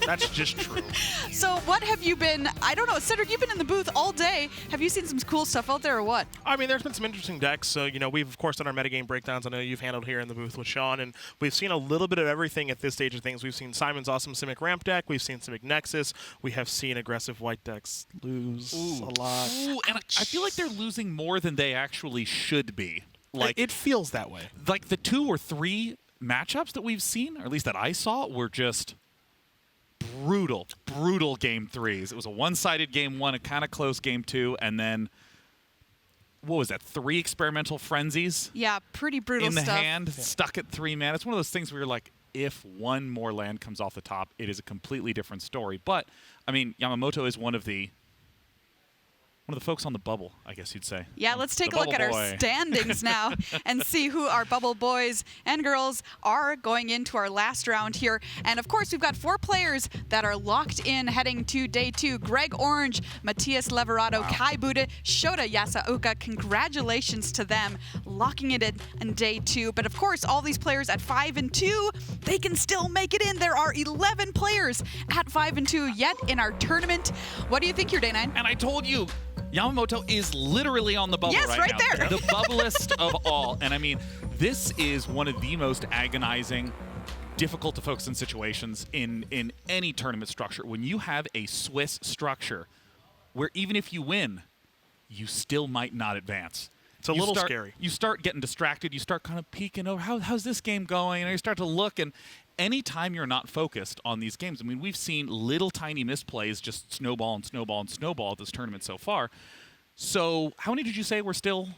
That's just true. So what have you been, I don't know, Cedric, you've been in the booth all day. Have you seen some cool stuff out there or what? I mean, there's been some interesting decks. So, we've, of course, done our metagame breakdowns. I know you've handled here in the booth with Sean, and we've seen a little bit of everything at this stage of things. We've seen Simon's awesome Simic Ramp deck. We've seen Simic Nexus. We have seen aggressive white decks lose a lot. Ooh, and I feel like they're losing more than they actually should be. Like it feels that way. Like the 2 or 3 matchups that we've seen, or at least that I saw, were just brutal game 3s. It was a one-sided game 1, a kind of close game 2, and then what was that? 3 experimental frenzies? Yeah, pretty brutal in the stuff. hand, stuck at 3 mana. It's one of those things where you're like, if one more land comes off the top, it is a completely different story. But I mean, Yamamoto is one of the folks on the bubble, I guess you'd say. Yeah, let's take a look at our standings now and see who our bubble boys and girls are going into our last round here. And of course, we've got 4 players that are locked in heading to day 2. Greg Orange, Matias Leverato, Kai Buda, Shota Yasaoka. Congratulations to them locking it in day 2. But of course, all these players at 5 and 2, they can still make it in. There are 11 players at 5 and 2 yet in our tournament. What do you think here, Day 9? And I told you, Yamamoto is literally on the bubble yes, right now. there. The bubblest of all. And I mean, this is one of the most agonizing, difficult to focus in situations in any tournament structure. When you have a Swiss structure where even if you win, you still might not advance. It's a little scary. You start getting distracted. You start kind of peeking over, how's this game going? And you start to look, and anytime you're not focused on these games, I mean, we've seen little tiny misplays just snowball and snowball and snowball at this tournament so far. So how many did you say we're still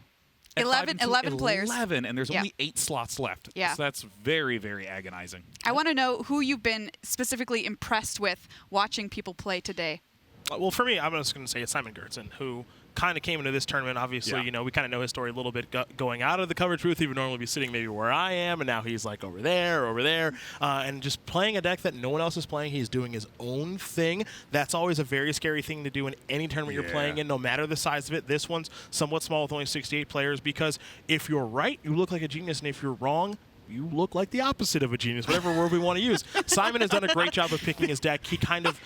at 11 players. 11, and there's only 8 slots left. Yeah. So that's very, very agonizing. I want to know who you've been specifically impressed with watching people play today. Well, for me, I'm just going to say it's Simon Gertzen, who kind of came into this tournament. Obviously, we kind of know his story a little bit going out of the coverage booth. He would normally be sitting maybe where I am, and now he's like over there, and just playing a deck that no one else is playing. He's doing his own thing. That's always a very scary thing to do in any tournament you're playing in, no matter the size of it. This one's somewhat small with only 68 players, because if you're right, you look like a genius, and if you're wrong, you look like the opposite of a genius, whatever word we want to use. Simon has done a great job of picking his deck. He kind of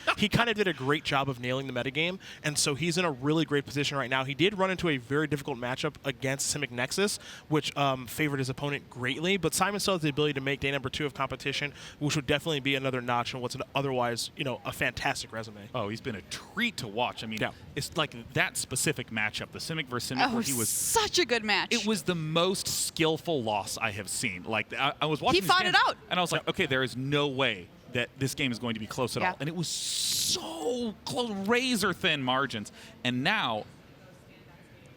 did a great job of nailing the metagame, and so he's in a really great position right now. He did run into a very difficult matchup against Simic Nexus, which favored his opponent greatly, but Simon still has the ability to make day number 2 of competition, which would definitely be another notch in what's otherwise, a fantastic resume. Oh, he's been a treat to watch. I mean, it's like that specific matchup, the Simic versus Simic, where he was such a good match. It was the most skillful loss I have seen. Like, I was watching. He fought it out, and I was like, okay, there is no way that this game is going to be close at all. And it was so close, razor thin margins. And now,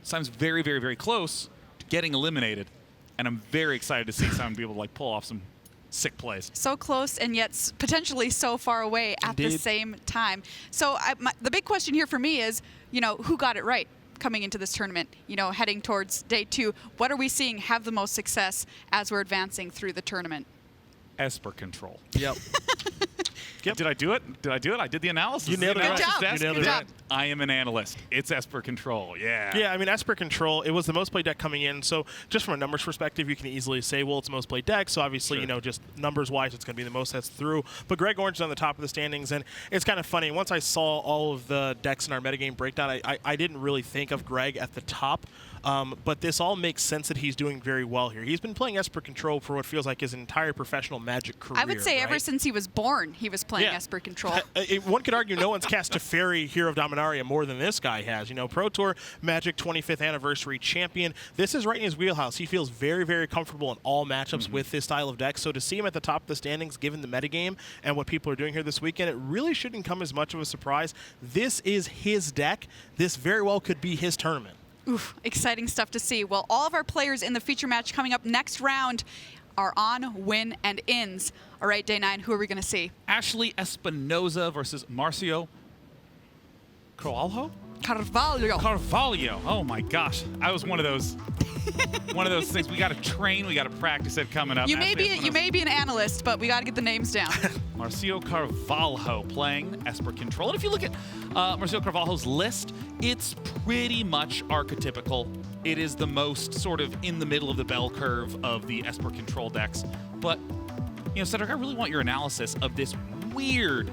Simon's very, very, very close to getting eliminated, and I'm very excited to see Simon be able to pull off some sick plays. So close and yet potentially so far away at the same time. So the big question here for me is, who got it right coming into this tournament, heading towards day 2? What are we seeing have the most success as we're advancing through the tournament? Esper Control. Yep. Did I do it? I did the analysis. You nailed it. Good job. Good job. I am an analyst. It's Esper Control. Yeah. Yeah, I mean, Esper Control, it was the most played deck coming in. So just from a numbers perspective, you can easily say, well, it's the most played deck. So obviously, just numbers-wise, it's going to be the most that's through. But Greg Orange is on the top of the standings. And it's kind of funny. Once I saw all of the decks in our metagame breakdown, I didn't really think of Greg at the top. But this all makes sense that he's doing very well here. He's been playing Esper Control for what feels like his entire professional Magic career. I would say ever since he was born, he was playing Esper Control. One could argue no one's cast Teferi, Hero of Dominaria, more than this guy has. Pro Tour Magic 25th Anniversary champion. This is right in his wheelhouse. He feels very, very comfortable in all matchups with this style of deck. So to see him at the top of the standings, given the metagame and what people are doing here this weekend, it really shouldn't come as much of a surprise. This is his deck. This very well could be his tournament. Oof, exciting stuff to see. Well, all of our players in the feature match coming up next round are on win and ins. All right, day 9, who are we going to see? Ashley Espinoza versus Marcio Carvalho? Carvalho. Oh my gosh. I was one of those things. We got to train, we got to practice it coming up. You may be an analyst, but we got to get the names down. Marcio Carvalho playing Esper Control. And if you look at Marcio Carvalho's list, it's pretty much archetypical. It is the most sort of in the middle of the bell curve of the Esper Control decks. But, Cedric, I really want your analysis of this weird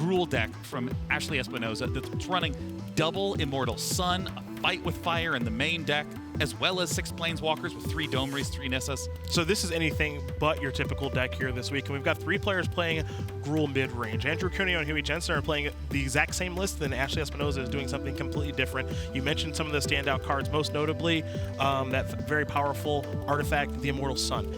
Gruul deck from Ashley Espinoza that's running double Immortal Sun, a Fight with Fire in the main deck, as well as 6 Planeswalkers with 3 Domries, 3 Nissas. So this is anything but your typical deck here this week. And we've got 3 players playing Gruul Midrange. Andrew Cuneo and Huey Jensen are playing the exact same list, then Ashley Espinoza is doing something completely different. You mentioned some of the standout cards, most notably that very powerful artifact, the Immortal Sun.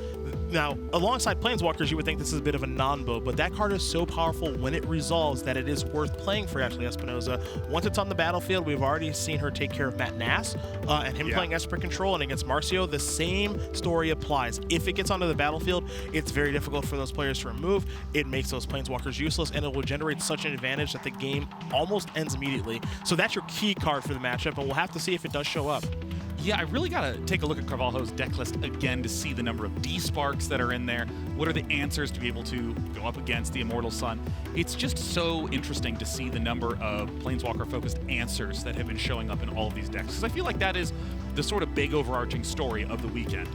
Now, alongside Planeswalkers, you would think this is a bit of a non-bow, but that card is so powerful when it resolves that it is worth playing for Ashley Espinoza. Once it's on the battlefield, we've already seen her take care of Matt Nass and him playing Esper Control, and against Marcio, the same story applies. If it gets onto the battlefield, it's very difficult for those players to remove. It makes those Planeswalkers useless, and it will generate such an advantage that the game almost ends immediately. So that's your key card for the matchup, and we'll have to see if it does show up. Yeah, I really got to take a look at Carvalho's deck list again to see the number of D-Sparks that are in there. What are the answers to be able to go up against the Immortal Sun? It's just so interesting to see the number of Planeswalker-focused answers that have been showing up in all of these decks, because I feel like that is the sort of big overarching story of the weekend.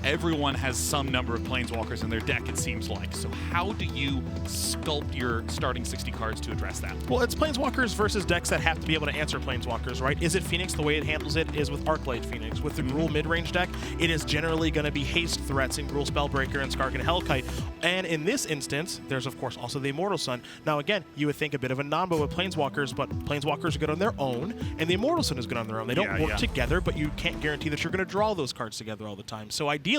Everyone has some number of Planeswalkers in their deck, it seems like. So how do you sculpt your starting 60 cards to address that? Well, it's Planeswalkers versus decks that have to be able to answer Planeswalkers, right? Is it Phoenix? The way it handles it is with Arclight Phoenix. With the Gruul Midrange deck, it is generally going to be haste threats in Gruul Spellbreaker and Skark and Hellkite. And in this instance, there's of course also the Immortal Sun. Now again, you would think a bit of a non-bow with Planeswalkers, but Planeswalkers are good on their own, and the Immortal Sun is good on their own. They don't work together, but you can't guarantee that you're going to draw those cards together all the time. So ideally,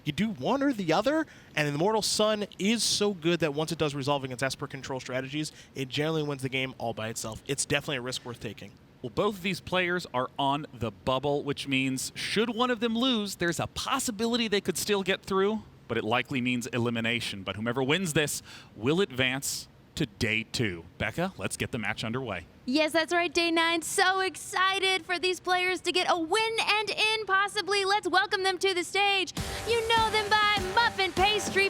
you do one or the other, and the Immortal Sun is so good that once it does resolve against Esper Control strategies, it generally wins the game all by itself. It's definitely a risk worth taking. Well, both of these players are on the bubble, which means should one of them lose, there's a possibility they could still get through, but it likely means elimination. But whomever wins this will advance to Day 2. Becca, let's get the match underway. Yes, that's right, Day 9. So excited for these players to get a win and in, possibly. Let's welcome them to the stage. You know them by Muffinpie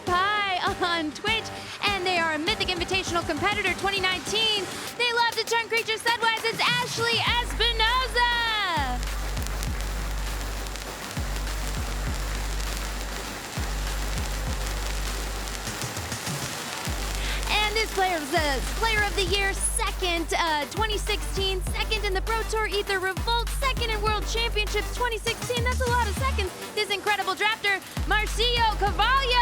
on Twitch, and they are a Mythic Invitational Competitor 2019. They love to turn creatures sidewise. It's Ashley Espinoza. And this player was the Player of the Year, second 2016, second in the Pro Tour Ether Revolt, second in World Championships 2016. That's a lot of seconds. This incredible drafter, Marcio Carvalho.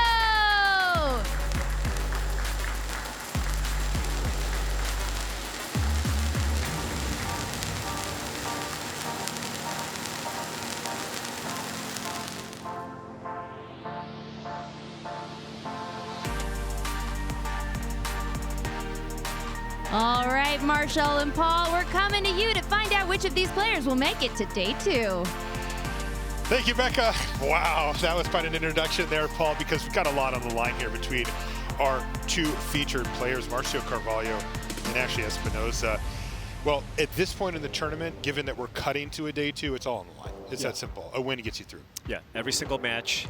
All right, Marshall and Paul, we're coming to you to find out which of these players will make it to Day 2. Thank you, Becca. Wow, that was quite an introduction there, Paul, because we've got a lot on the line here between our 2 featured players, Marcio Carvalho and Ashley Espinoza. Well, at this point in the tournament, given that we're cutting to a Day 2, it's all on the line. It's that simple. A win gets you through. Yeah, every single match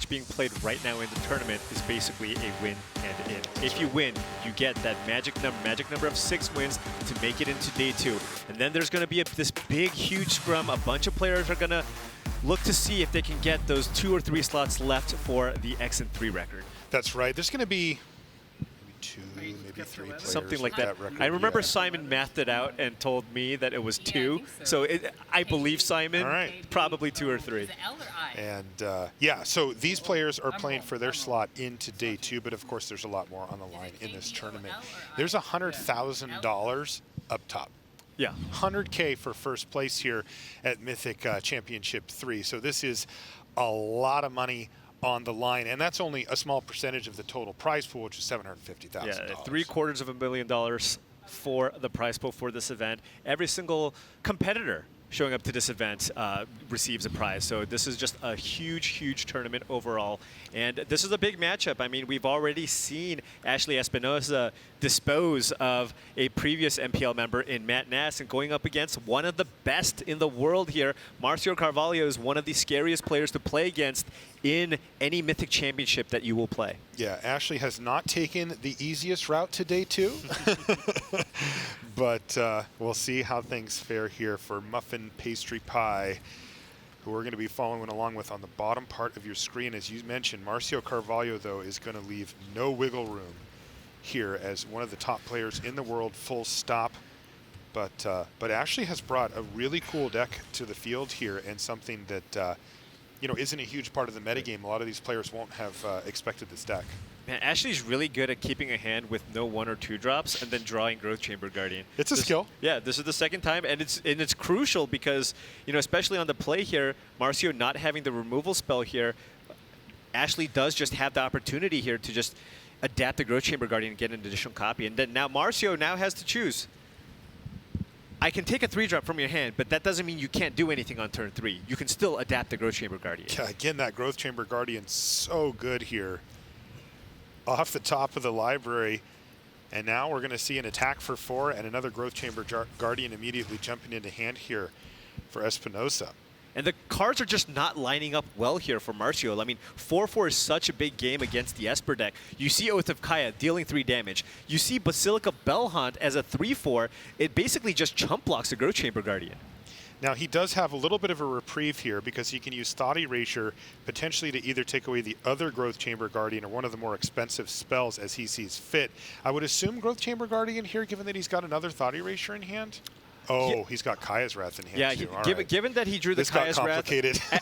being played right now in the tournament is basically a win and in. If you win, you get that magic number of 6 wins to make it into Day 2. And then there's going to be this big, huge scrum. A bunch of players are going to look to see if they can get those 2 or 3 slots left for the X&3 record. That's right. There's going to be maybe 3 players. Something like that. Record. I remember Simon mathed it out and told me that it was 2. So I believe Simon, probably 2 or 3. And so these players are playing for their slot into Day 2, but of course there's a lot more on the line in this tournament. There's $100,000 up top. Yeah, 100K for first place here at Mythic Championship 3. So this is a lot of money on the line, and that's only a small percentage of the total prize pool, which is $750,000. Yeah, $750,000 for the prize pool for this event. Every single competitor showing up to this event receives a prize. So this is just a huge, huge tournament overall. And this is a big matchup. I mean, we've already seen Ashley Espinoza dispose of a previous MPL member in Matt Nass and going up against one of the best in the world here. Marcio Carvalho is one of the scariest players to play against in any Mythic Championship that you will play. Yeah, Ashley has not taken the easiest route to Day 2. But we'll see how things fare here for Muffinpie, who we're going to be following along with on the bottom part of your screen. As you mentioned, Marcio Carvalho, though, is going to leave no wiggle room here as one of the top players in the world, full stop. But Ashley has brought a really cool deck to the field here, and something that you know, isn't a huge part of the metagame. A lot of these players won't have expected this deck. Man, Ashley's really good at keeping a hand with no 1 or 2 drops and then drawing Growth Chamber Guardian. It's a skill. Yeah, this is the second time, and it's crucial because, you know, especially on the play here, Marcio not having the removal spell here, Ashley does just have the opportunity here to just adapt the Growth Chamber Guardian and get an additional copy. And then now Marcio now has to choose. I can take a 3-drop from your hand, but that doesn't mean you can't do anything on turn 3. You can still adapt the Growth Chamber Guardian. Yeah, again, that Growth Chamber Guardian so good here. Off the top of the library. And now we're going to see an attack for 4 and another Growth Chamber Guardian immediately jumping into hand here for Espinoza. And the cards are just not lining up well here for Marcio. I mean, 4-4 is such a big game against the Esper deck. You see Oath of Kaya dealing 3 damage. You see Basilica Bellhaunt as a 3-4. It basically just chump blocks the Growth Chamber Guardian. Now, he does have a little bit of a reprieve here because he can use Thought Erasure potentially to either take away the other Growth Chamber Guardian or one of the more expensive spells as he sees fit. I would assume Growth Chamber Guardian here, given that he's got another Thought Erasure in hand. Oh, yeah. He's got Kaya's Wrath in hand, yeah, too. Given that he drew the Kaya's Wrath,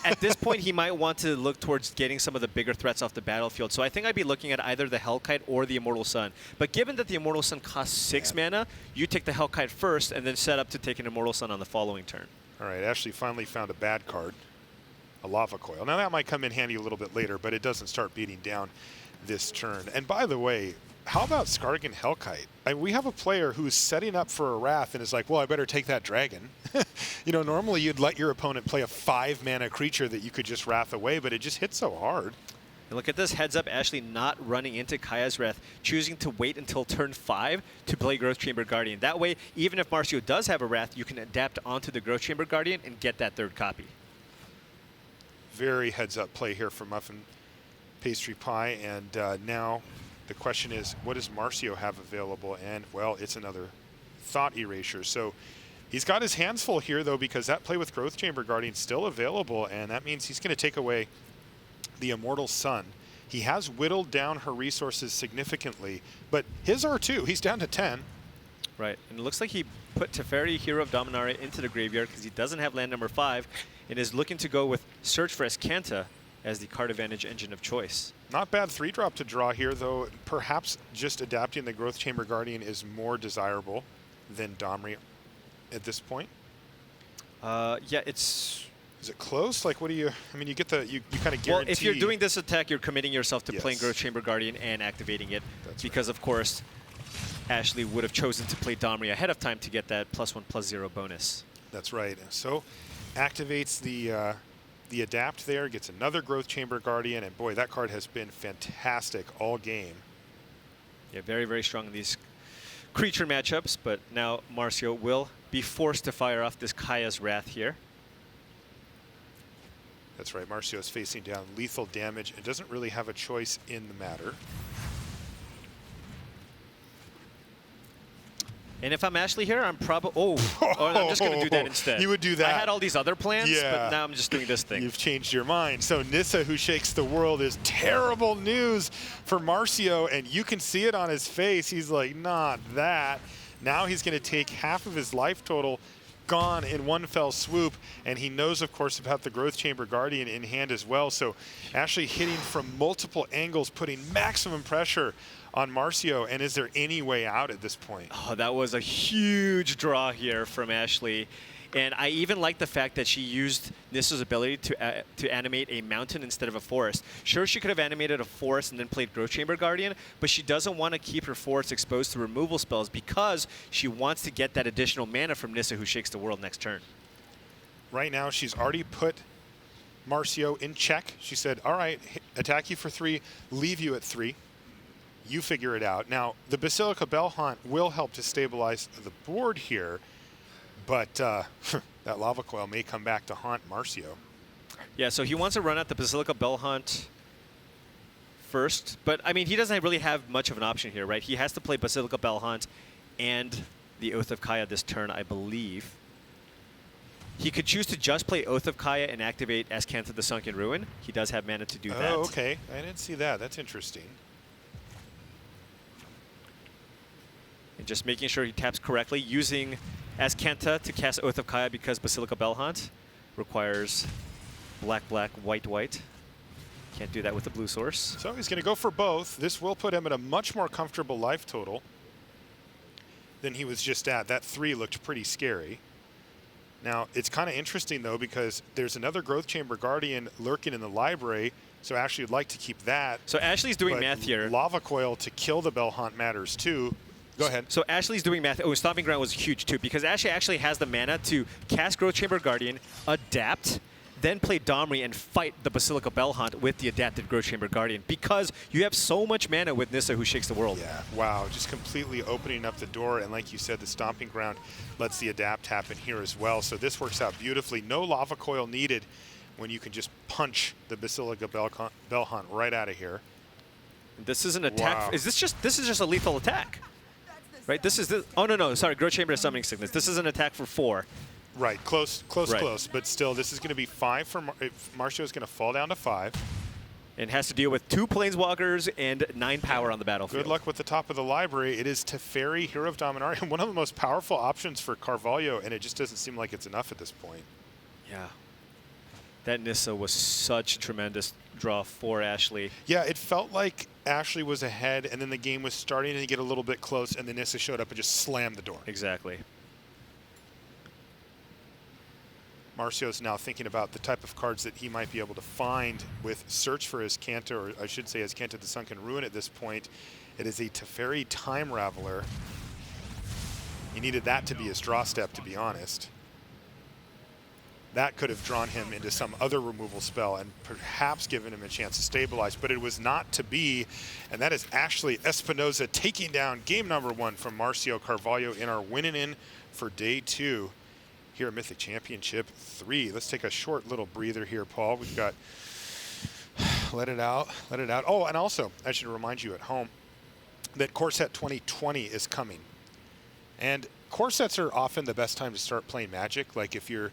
at this point he might want to look towards getting some of the bigger threats off the battlefield. So I think I'd be looking at either the Hellkite or the Immortal Sun. But given that the Immortal Sun costs 6 mana, you take the Hellkite first and then set up to take an Immortal Sun on the following turn. All right, Ashley finally found a bad card, a Lava Coil. Now that might come in handy a little bit later, but it doesn't start beating down this turn. And by the way, how about Skargan Hellkite? I mean, we have a player who's setting up for a Wrath and is like, well, I better take that dragon. You know, normally you'd let your opponent play a 5-mana creature that you could just Wrath away, but it just hits so hard. And look at this, heads up, Ashley not running into Kaya's Wrath, choosing to wait until turn 5 to play Growth Chamber Guardian. That way, even if Marcio does have a Wrath, you can adapt onto the Growth Chamber Guardian and get that 3rd copy. Very heads-up play here for Muffin Pastry Pie, and now the question is, what does Marcio have available? And, well, it's another Thought Erasure. So he's got his hands full here, though, because that play with Growth Chamber Guardian is still available, and that means he's going to take away the Immortal Sun. He has whittled down her resources significantly, but his are too. He's down to 10. Right, and it looks like he put Teferi, Hero of Dominaria, into the graveyard because he doesn't have land number 5 and is looking to go with Search for Escanta as the card advantage engine of choice. Not bad 3-drop to draw here, though. Perhaps just adapting the Growth Chamber Guardian is more desirable than Domri at this point. Yeah, it's... Is it close? Like, what do you... I mean, you get the... You kind of guarantee... Well, if you're doing this attack, you're committing yourself to Yes. playing Growth Chamber Guardian and activating it. That's because, right. of course, Ashley would have chosen to play Domri ahead of time to get that +1/+0 bonus. That's right. So, activates the adapt there, gets another Growth Chamber Guardian, and boy, that card has been fantastic all game. Yeah, very, very strong in these creature matchups, but now Marcio will be forced to fire off this Kaya's Wrath here. That's right, Marcio is facing down lethal damage and doesn't really have a choice in the matter. And if I'm Ashley here, I'm probably... Oh, I'm just going to do that instead. You would do that. I had all these other plans, Yeah. but now I'm just doing this thing. You've changed your mind. So Nissa, who shakes the world, is terrible news for Marcio, and you can see it on his face. He's like, not that. Now he's going to take half of his life total gone in one fell swoop, and he knows, of course, about the Growth Chamber Guardian in hand as well. So Ashley hitting from multiple angles, putting maximum pressure on Marcio. And is there any way out at this point? Oh, that was a huge draw here from Ashley. And I even like the fact that she used Nissa's ability to animate a mountain instead of a forest. Sure, she could have animated a forest and then played Growth Chamber Guardian, but she doesn't want to keep her forest exposed to removal spells because she wants to get that additional mana from Nissa, who shakes the world next turn. Right now, she's already put Marcio in check. She said, all right, attack you for 3, leave you at 3. You figure it out. Now, the Basilica Bellhaunt will help to stabilize the board here, but that Lava Coil may come back to haunt Marcio. Yeah, so he wants to run out the Basilica Bellhaunt first, but I mean, he doesn't really have much of an option here, right? He has to play Basilica Bellhaunt and the Oath of Kaya this turn, I believe. He could choose to just play Oath of Kaya and activate Escanta the Sunken Ruin. He does have mana to do that. Oh, okay. I didn't see that. That's interesting. just making sure he taps correctly, using as Kenta to cast Oath of Kaya because Basilica Bellhunt requires black, black, white, white. Can't do that with the blue source. So he's going to go for both. This will put him at a much more comfortable life total than he was just at. That 3 looked pretty scary. Now, it's kind of interesting, though, because there's another Growth Chamber Guardian lurking in the library, so Ashley would like to keep that. So Ashley's doing math here. Lava Coil to kill the Bellhunt matters, too. Go ahead. So Ashley's doing math. Oh, Stomping Ground was huge, too, because Ashley actually has the mana to cast Growth Chamber Guardian, adapt, then play Domri and fight the Basilica Bellhunt with the adapted Growth Chamber Guardian, because you have so much mana with Nissa who shakes the world. Yeah, wow, just completely opening up the door, and like you said, the Stomping Ground lets the adapt happen here as well, so this works out beautifully. No Lava Coil needed when you can just punch the Basilica Bellhunt right out of here. This is an attack. Wow. This is just a lethal attack, right? This is the. Oh no, sorry, Growth Chamber is Summoning Sickness. This is an attack for 4. Right, close, but still, this is going to be 5 for Marcio is going to fall down to 5. And has to deal with 2 Planeswalkers and 9 power on the battlefield. Good luck with the top of the library. It is Teferi, Hero of Dominaria, one of the most powerful options for Carvalho, and it just doesn't seem like it's enough at this point. Yeah. That Nissa was such a tremendous draw for Ashley. Yeah, it felt like Ashley was ahead, and then the game was starting to get a little bit close, and then Nissa showed up and just slammed the door. Exactly. Marcio's now thinking about the type of cards that he might be able to find with Search for his Kanta, or I should say his Kanta the Sunken Ruin at this point. It is a Teferi Time Raveler. He needed that to be his draw step, to be honest. That could have drawn him into some other removal spell and perhaps given him a chance to stabilize, but it was not to be. And that is Ashley Espinoza taking down game number 1 from Marcio Carvalho in our winning in for day 2. Here at Mythic Championship 3. Let's take a short little breather here, Paul. We've got let it out. Oh, and also, I should remind you at home that Core Set 2020 is coming. And core sets are often the best time to start playing Magic. Like if you're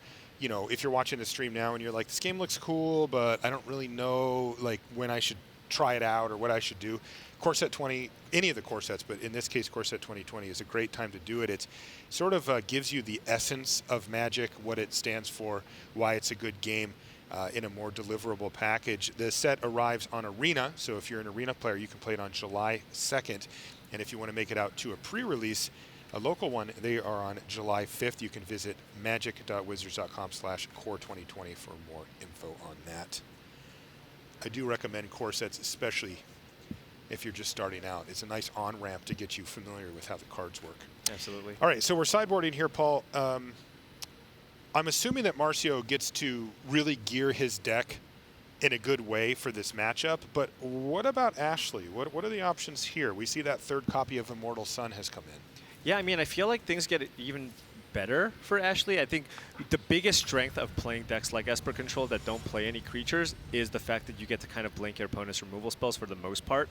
watching the stream now and you're like, this game looks cool, but I don't really know like when I should try it out or what I should do. Core Set 20, any of the core sets, but in this case, Core Set 2020 is a great time to do it. It sort of gives you the essence of Magic, what it stands for, why it's a good game in a more deliverable package. The set arrives on Arena, so if you're an Arena player, you can play it on July 2nd. And if you want to make it out to a pre-release, a local one, they are on July 5th. You can visit magic.wizards.com/core2020 for more info on that. I do recommend core sets, especially if you're just starting out. It's a nice on-ramp to get you familiar with how the cards work. Absolutely. All right, so we're sideboarding here, Paul. I'm assuming that Marcio gets to really gear his deck in a good way for this matchup, but what about Ashley? What are the options here? We see that 3rd copy of Immortal Sun has come in. Yeah, I mean, I feel like things get even better for Ashley. I think the biggest strength of playing decks like Esper Control that don't play any creatures is the fact that you get to kind of blink your opponent's removal spells for the most part.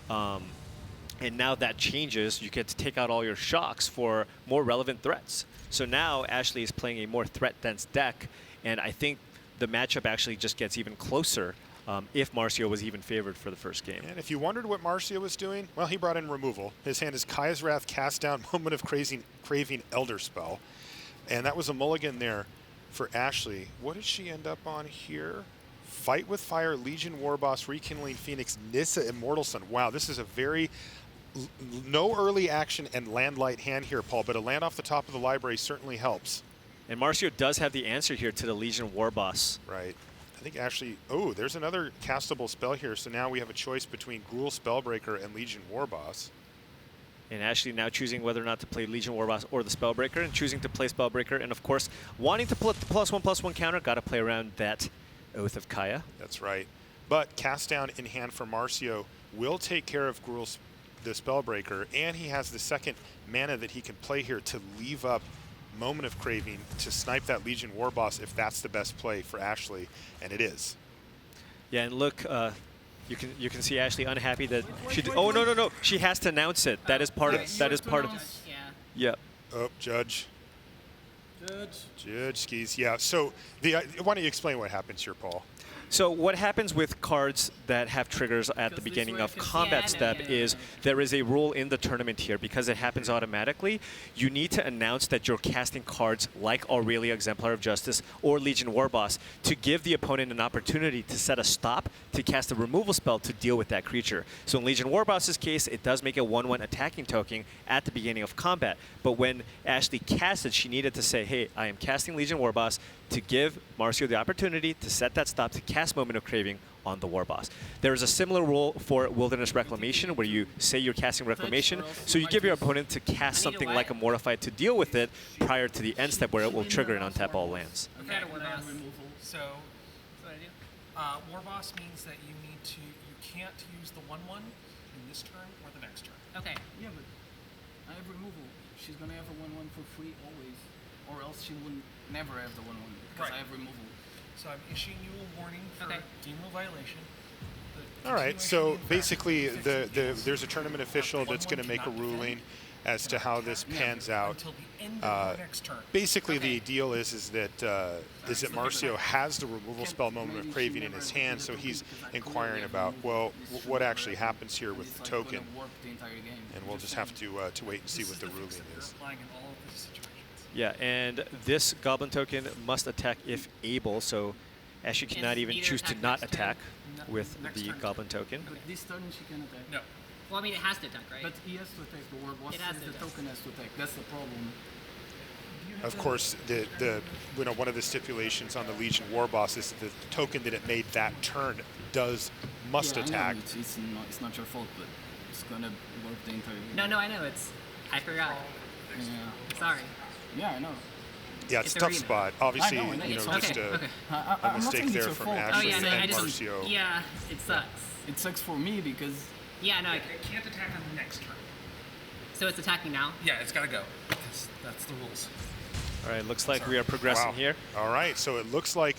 And now that changes, you get to take out all your shocks for more relevant threats. So now Ashley is playing a more threat-dense deck, and I think the matchup actually just gets even closer if Marcio was even favored for the first game. And if you wondered what Marcio was doing, well, he brought in removal. His hand is Kaya's Wrath, Cast Down, Moment of Craving, Elder Spell. And that was a mulligan there for Ashley. What did she end up on here? Fight with Fire, Legion Warboss, Rekindling Phoenix, Nissa, Immortal Sun. Wow, this is a very no early action and land light hand here, Paul, but a land off the top of the library certainly helps. And Marcio does have the answer here to the Legion Warboss. Right. I think Ashley, oh, there's another castable spell here, so now we have a choice between Gruul Spellbreaker and Legion Warboss. And Ashley now choosing whether or not to play Legion Warboss or the Spellbreaker, and choosing to play Spellbreaker, and of course, wanting to put the +1/+1 counter, got to play around that Oath of Kaya. That's right. But Cast Down in hand for Marcio will take care of Gruul, the Spellbreaker, and he has the 2nd mana that he can play here to leave up Moment of Craving to snipe that Legion Warboss if that's the best play for Ashley, and it is. Yeah, and look, you can see Ashley unhappy that she. Oh no! She has to announce it. That is part of. That is part of. Yeah. Oh, Judge skis. Yeah. So why don't you explain what happens here, Paul? So what happens with cards that have triggers at the beginning of combat step is there is a rule in the tournament here. Because it happens automatically, you need to announce that you're casting cards like Aurelia, Exemplar of Justice, or Legion Warboss to give the opponent an opportunity to set a stop to cast a removal spell to deal with that creature. So in Legion Warboss's case, it does make a 1/1 attacking token at the beginning of combat. But when Ashley cast it, she needed to say, hey, I am casting Legion Warboss to give Marcio the opportunity to set that stop to cast Moment of Craving on the Warboss. There is a similar rule for Wilderness Reclamation where you say you're casting Reclamation, so you give your opponent to cast something like a Mortified to deal with it prior to the end step where it will trigger and untap all lands. Okay, so Warboss means that you can't use the 1/1 in this turn or the next turn. Okay. Yeah, but I have removal. She's gonna have a 1/1 for free always, or else she would never have the 1/1 because I have removal. So I'm issuing you a warning for game rule violation. All right, so basically there's a tournament official that's going to make a ruling as to how this pans out. Until the end of the next turn. Basically, the deal is that Marcio has the removal spell Moment of Craving in his hand, so he's inquiring about, well, what actually happens here with the token, and we'll just have to wait and see what the ruling is. Yeah, and this Goblin token must attack if able, so Ashley cannot even choose to not attack with the Goblin token. But this turn she can attack. No. Well, I mean, it has to attack, right? But he has to attack. The Warboss It has says to the attack. token has to attack. That's the problem. Of course, one of the stipulations on the Legion Warboss is that the token that it made that turn must yeah, I know attack. it's not your fault, but it's gonna work the entire game. No, I know. I forgot. Yeah. Sorry. Yeah, I know. Yeah, it's a It's tough arena. spot. Obviously, I know, just okay. a I'm not mistake saying it's there your from fault. Ashley Oh, yeah, no, and I just, Marcio. yeah, it sucks. It sucks for me because Yeah, no, It can't attack on the next turn. so it's attacking now? Yeah, it's got to go. That's the rules. All right, looks like we are progressing Wow. here. All right, so it looks like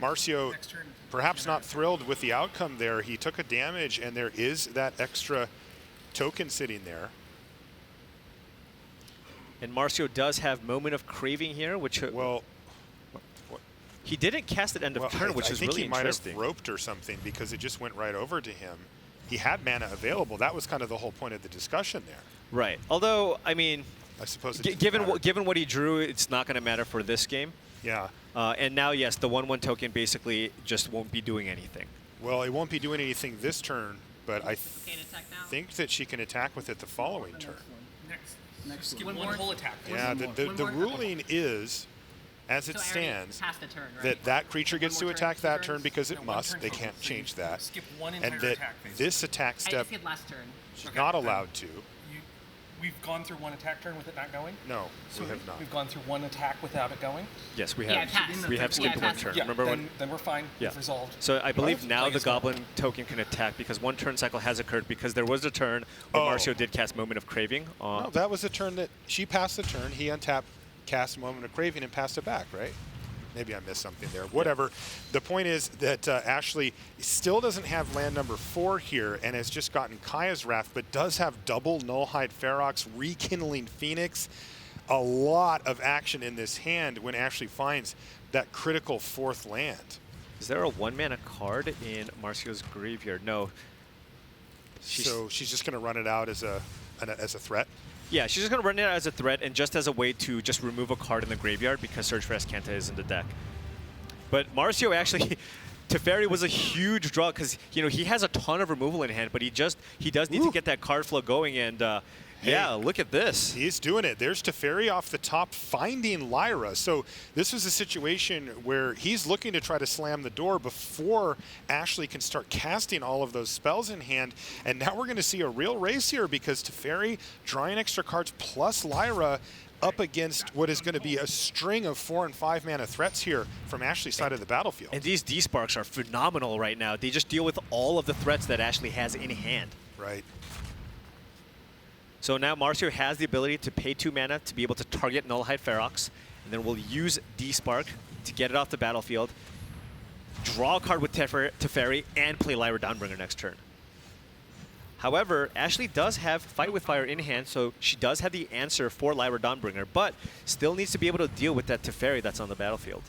Marcio, Next turn. perhaps not thrilled with the outcome there. He took a damage, and there is that extra token sitting there. And Marcio does have Moment of Craving here, which Well, he didn't cast at end of turn, which I is think really he might interesting. have roped or something because it just went right over to him. He had mana available. That was kind of the whole point of the discussion there. Right. Although, I mean, I suppose it doesn't given matter. what he drew, it's not going to matter for this game. Yeah. And now, yes, the 1/1 token basically just won't be doing anything. Well, it won't be doing anything this turn, but I Okay, to attack now? think that she can attack with it the following turn. next Skip one. one whole attack. Yeah, the ruling is, as it So I already stands, passed the turn, right? that creature gets to more turn, attack two that turns? turn because it No, one must. turn They total. can't So change you that. skip one entire And that attack phase. this attack I step just skipped last turn. she's Okay, not then allowed to. We've gone through one attack turn with it not going. No, we have not. We've gone through one attack without it going. Yes, we Yeah, I have. passed. We have Yeah, skipped I one passed. turn. Yeah, Remember when? then we're fine. Yeah. It's resolved. So I believe now Like the it's not- Goblin token can attack because one turn cycle has occurred because there was a turn where Oh. Marcio did cast Moment of Craving. No, that was a turn that she passed the turn. He untapped, cast Moment of Craving, and passed it back, right? Maybe I missed something there. Whatever. The point is that Ashley still doesn't have land number 4 here and has just gotten Kaya's Wrath, but does have double Nullhide Ferox, Rekindling Phoenix. A lot of action in this hand when Ashley finds that critical 4th land. Is there a 1-mana card in Marcio's graveyard? No. So she's just going to run it out as a threat. Yeah, she's just going to run it out as a threat and just as a way to just remove a card in the graveyard because Search for Escanta is in the deck. But Marcio actually, Teferi was a huge draw because he has a ton of removal in hand, but he does need to get that card flow going. And yeah, look at this. He's doing it. There's Teferi off the top, finding Lyra. So this was a situation where he's looking to try to slam the door before Ashley can start casting all of those spells in hand. And now we're going to see a real race here because Teferi drawing extra cards plus Lyra up against what is going to be a string of 4- and 5-mana threats here from Ashley's side of the battlefield. And these D-Sparks are phenomenal right now. They just deal with all of the threats that Ashley has in hand. Right. So now Marcio has the ability to pay 2 mana to be able to target Nullhide Ferox, and then we'll use D-Spark to get it off the battlefield, draw a card with Teferi, and play Lyra Dawnbringer next turn. However, Ashley does have Fight with Fire in hand, so she does have the answer for Lyra Dawnbringer, but still needs to be able to deal with that Teferi that's on the battlefield.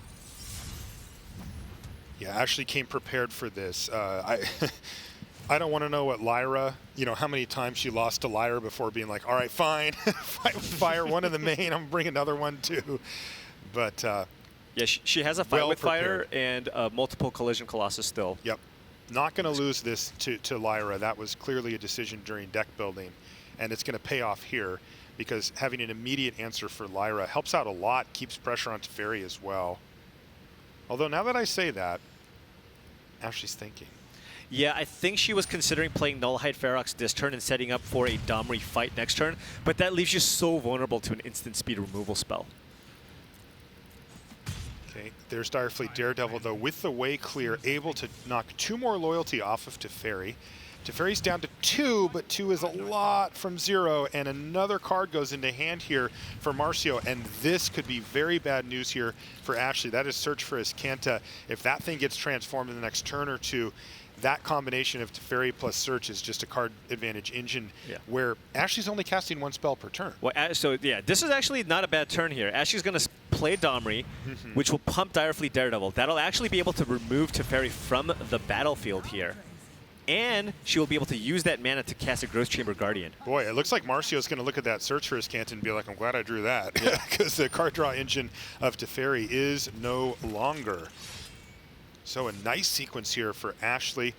Yeah, Ashley came prepared for this. I don't want to know what Lyra, how many times she lost to Lyra before being like, all right, fine, fire one in the main, I'm going to bring another one too. But yeah, she has a fight with fire and multiple collision colossus still. Yep. Not going to lose this to Lyra. That was clearly a decision during deck building, and it's going to pay off here because having an immediate answer for Lyra helps out a lot, keeps pressure on Teferi as well. Although now that I say that, Ashley's thinking. Yeah, I think she was considering playing Nullhide Ferox this turn and setting up for a Domri fight next turn, but that leaves you so vulnerable to an instant speed removal spell. Okay, there's Direfleet Daredevil, though, with the way clear, able to knock 2 more loyalty off of Teferi. Teferi's down to 2, but 2 is a lot from 0, and another card goes into hand here for Marcio, and this could be very bad news here for Ashley. That is Search for Azcanta. If that thing gets transformed in the next turn or two, that combination of Teferi plus Search is just a card advantage engine where Ashley's only casting 1 spell per turn. Well, so yeah, this is actually not a bad turn here. Ashley's going to play Domri, which will pump Direfleet Daredevil. That'll actually be able to remove Teferi from the battlefield here. And she will be able to use that mana to cast a Growth Chamber Guardian. Boy, it looks like Marcio's going to look at that Search for Azcanta and be like, I'm glad I drew that. Because the card draw engine of Teferi is no longer. So a nice sequence here for Ashley,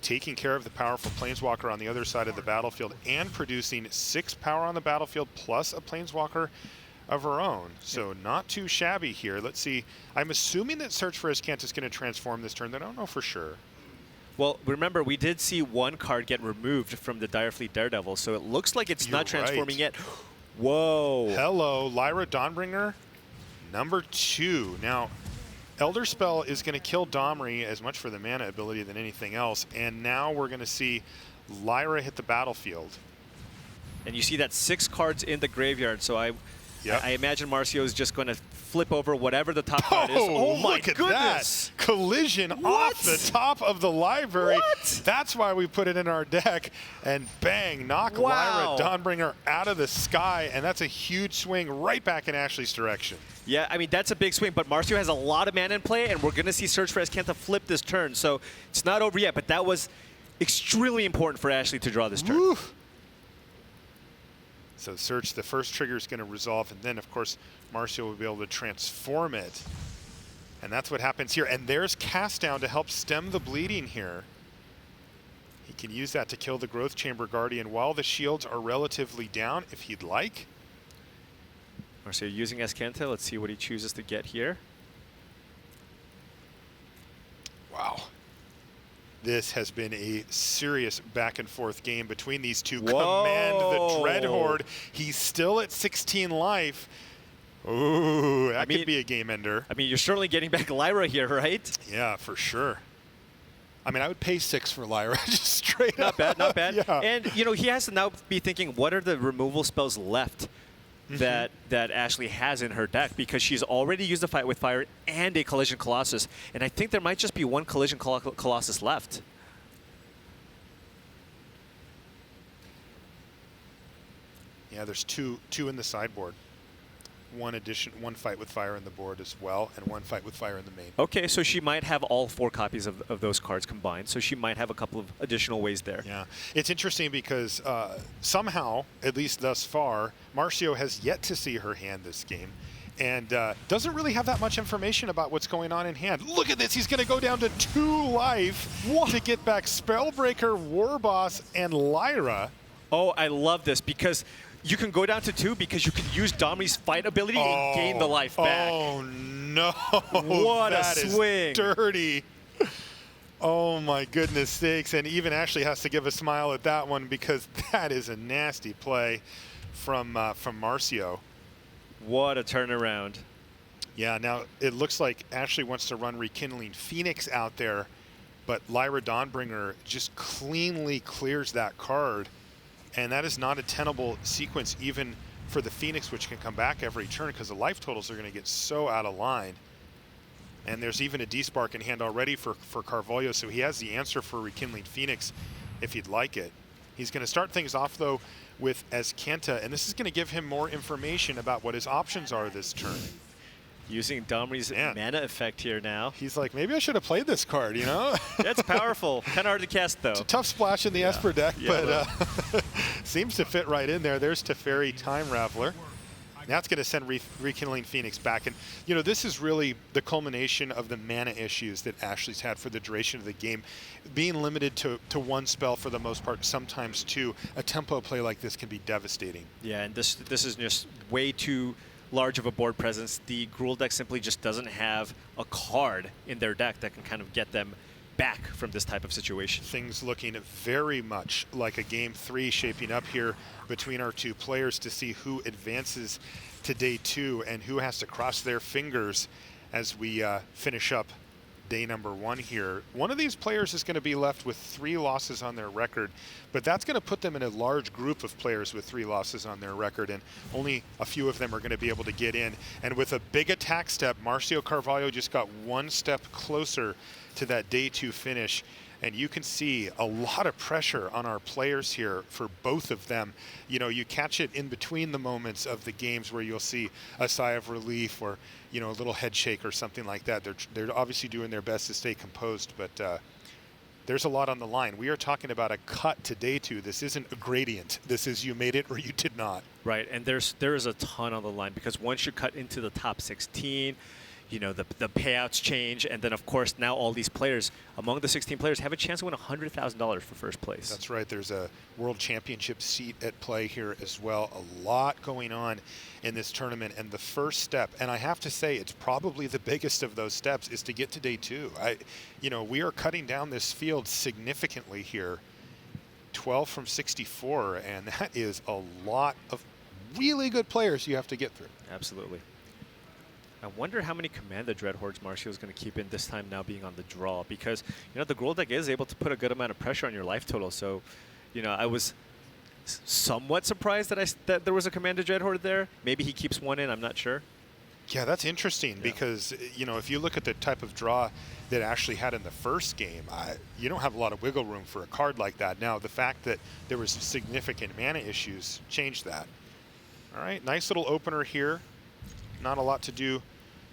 taking care of the powerful Planeswalker on the other side of the battlefield and producing 6 power on the battlefield plus a Planeswalker of her own. So not too shabby here. Let's see. I'm assuming that Search for Azcanta is going to transform this turn. I don't know for sure. Well, remember, we did see 1 card get removed from the Direfleet Daredevil, so it looks like it's not transforming yet. Whoa. Hello, Lyra Dawnbringer, number 2. Now, Elder Spell is going to kill Domri as much for the mana ability than anything else, and now we're going to see Lyra hit the battlefield. And you see that 6 cards in the graveyard, so I imagine Marcio is just going to flip over whatever the top card is. Oh my goodness! That. Collision off the top of the library. What? That's why we put it in our deck. And bang, knock Lyra Dawnbringer out of the sky, and that's a huge swing right back in Ashley's direction. Yeah, I mean, that's a big swing, but Marcio has a lot of mana in play, and we're going to see Search for Azcanta flip this turn, so it's not over yet, but that was extremely important for Ashley to draw this turn. Woo. So Search, the first trigger is going to resolve, and then, of course, Marcio will be able to transform it. And that's what happens here. And there's Cast Down to help stem the bleeding here. He can use that to kill the Growth Chamber Guardian while the shields are relatively down, if he'd like. Marcio using Azcanta. Let's see what he chooses to get here. Wow. This has been a serious back and forth game between these two. Whoa. Command the Dread Horde. He's still at 16 life. Ooh, that could be a game ender. I mean, you're certainly getting back Lyra here, right? Yeah, for sure. I mean, I would pay 6 for Lyra, just straight up. Not bad, not bad. Yeah. And, you know, he has to now be thinking, what are the removal spells left that Ashley has in her deck? Because she's already used a Fight with Fire and a Collision Colossus. And I think there might just be 1 Collision Colossus left. Yeah, there's two in the sideboard. One Fight with Fire in the board as well, and 1 Fight with Fire in the main. Okay, so she might have all 4 copies of those cards combined. So she might have a couple of additional ways there. Yeah, it's interesting because somehow, at least thus far, Marcio has yet to see her hand this game, and doesn't really have that much information about what's going on in hand. Look at this, he's going to go down to 2 life to get back Spellbreaker, Warboss, and Lyra. Oh, I love this because you can go down to 2 because you can use Domri's fight ability and gain the life back. Oh, no. What a swing. That is dirty. Oh, my goodness sakes. And even Ashley has to give a smile at that one because that is a nasty play from Marcio. What a turnaround. Yeah, now it looks like Ashley wants to run Rekindling Phoenix out there, but Lyra Dawnbringer just cleanly clears that card. And that is not a tenable sequence even for the Phoenix, which can come back every turn because the life totals are going to get so out of line. And there's even a D-Spark in hand already for Carvalho, so he has the answer for Rekindling Phoenix if he'd like it. He's going to start things off, though, with Azcanta, and this is going to give him more information about what his options are this turn. Using Domri's mana effect here now. He's like, maybe I should have played this card, you know? That's powerful. Kind of hard to cast, though. It's a tough splash in the Esper deck, but seems to fit right in there. There's Teferi Time Raveler. That's going to send Rekindling Phoenix back. And, you know, this is really the culmination of the mana issues that Ashley's had for the duration of the game. Being limited to one spell for the most part, sometimes two. A tempo play like this can be devastating. Yeah, and this is just way too large of a board presence. The Gruul deck simply just doesn't have a card in their deck that can kind of get them back from this type of situation. Things looking very much like a game 3 shaping up here between our two players to see who advances to day 2 and who has to cross their fingers as we finish up day number 1 here. One of these players is going to be left with 3 losses on their record, but that's going to put them in a large group of players with 3 losses on their record, and only a few of them are going to be able to get in. And with a big attack step, Marcio Carvalho just got 1 step closer to that day 2 finish. And you can see a lot of pressure on our players here for both of them. You know, you catch it in between the moments of the games where you'll see a sigh of relief or, you know, a little head shake or something like that. They're obviously doing their best to stay composed, but there's a lot on the line. We are talking about a cut to day 2. This isn't a gradient. This is you made it or you did not. Right, and there is a ton on the line because once you cut into the top 16, you know, the payouts change, and then of course now all these players, among the 16 players, have a chance to win $100,000 for first place. That's right. There's a World Championship seat at play here as well. A lot going on in this tournament, and the first step, and I have to say it's probably the biggest of those steps, is to get to day 2. You know, we are cutting down this field significantly here. 12 from 64, and that is a lot of really good players you have to get through. Absolutely. I wonder how many Command the Dreadhordes Marcio is going to keep in this time now being on the draw, because, you know, the Gruul deck is able to put a good amount of pressure on your life total. So, you know, I was somewhat surprised that there was a Command the Dreadhorde there. Maybe he keeps one in, I'm not sure. Yeah, that's interesting because, you know, if you look at the type of draw that Ashley had in the first game, you don't have a lot of wiggle room for a card like that. Now, the fact that there was significant mana issues changed that. All right, nice little opener here. Not a lot to do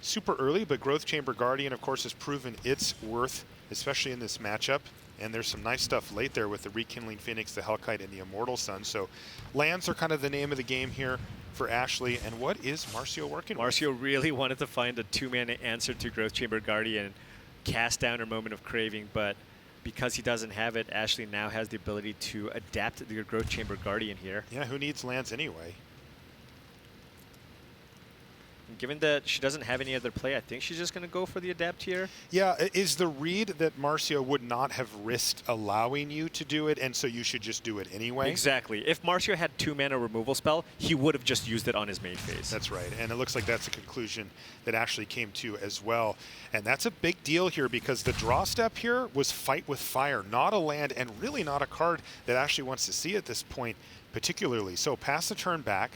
super early, but Growth Chamber Guardian, of course, has proven its worth, especially in this matchup. And there's some nice stuff late there with the Rekindling Phoenix, the Hellkite, and the Immortal Sun. So lands are kind of the name of the game here for Ashley. And what is Marcio working with? Marcio really wanted to find a 2-mana answer to Growth Chamber Guardian, cast down her Moment of Craving, but because he doesn't have it, Ashley now has the ability to adapt the Growth Chamber Guardian here. Yeah, who needs lands anyway? Given that she doesn't have any other play, I think she's just going to go for the adapt here. Yeah, is the read that Marcio would not have risked allowing you to do it, and so you should just do it anyway? Exactly. If Marcio had 2-mana removal spell, he would have just used it on his main phase. That's right, and it looks like that's a conclusion that Ashley came to as well. And that's a big deal here because the draw step here was Fight with Fire, not a land and really not a card that Ashley wants to see at this point particularly. So pass the turn back.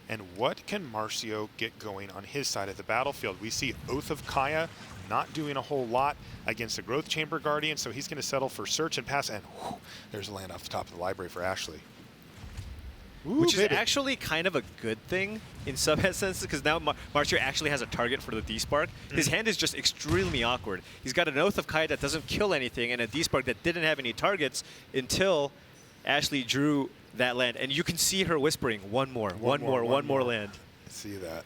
And what can Marcio get going on his side of the battlefield? We see Oath of Kaya not doing a whole lot against the Growth Chamber Guardian, so he's going to settle for Search and Pass, and whew, there's a land off the top of the library for Ashley. Ooh, which is baby. actually kind of a good thing in some senses, because now Marcio actually has a target for the D-Spark. His hand is just extremely awkward. He's got an Oath of Kaya that doesn't kill anything, and a D-Spark that didn't have any targets until Ashley drew that land. And you can see her whispering, one more land. I see that.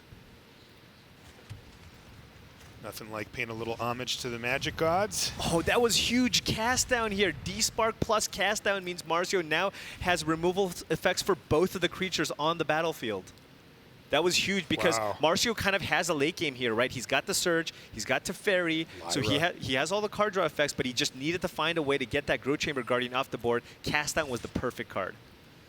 Nothing like paying a little homage to the magic gods. Oh, that was huge cast down here. D-Spark plus cast down means Marcio now has removal effects for both of the creatures on the battlefield. That was huge because Marcio kind of has a late game here, right? He's got the Surge, he's got Teferi, so he has all the card draw effects, but he just needed to find a way to get that Growth Chamber Guardian off the board. Cast down was the perfect card.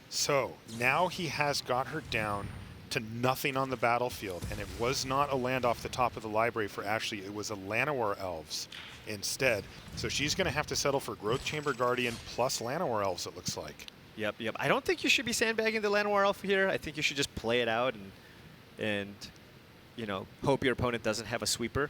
So now he has got her down to nothing on the battlefield, and it was not a land off the top of the library for Ashley. It was a Llanowar Elves instead. So she's going to have to settle for Growth Chamber Guardian plus Llanowar Elves, it looks like. Yep. I don't think you should be sandbagging the Llanowar Elf here. I think you should just play it out and you know, hope your opponent doesn't have a sweeper.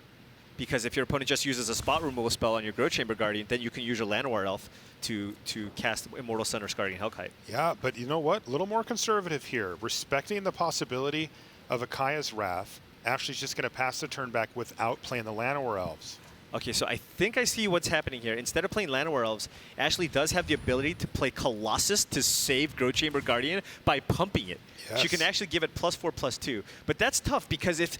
Because if your opponent just uses a spot removal spell on your Growth Chamber Guardian, then you can use your Llanowar Elf to cast Immortal Sun or Guardian Hellkite. Yeah, but you know what? A little more conservative here, respecting the possibility of a Kaya's Wrath, Ashley's just going to pass the turn back without playing the Llanowar Elves. Okay, so I think I see what's happening here. Instead of playing Llanowar Elves, Ashley does have the ability to play Colossus to save Growth Chamber Guardian by pumping it. Yes. She can actually give it +4/+2. But that's tough because if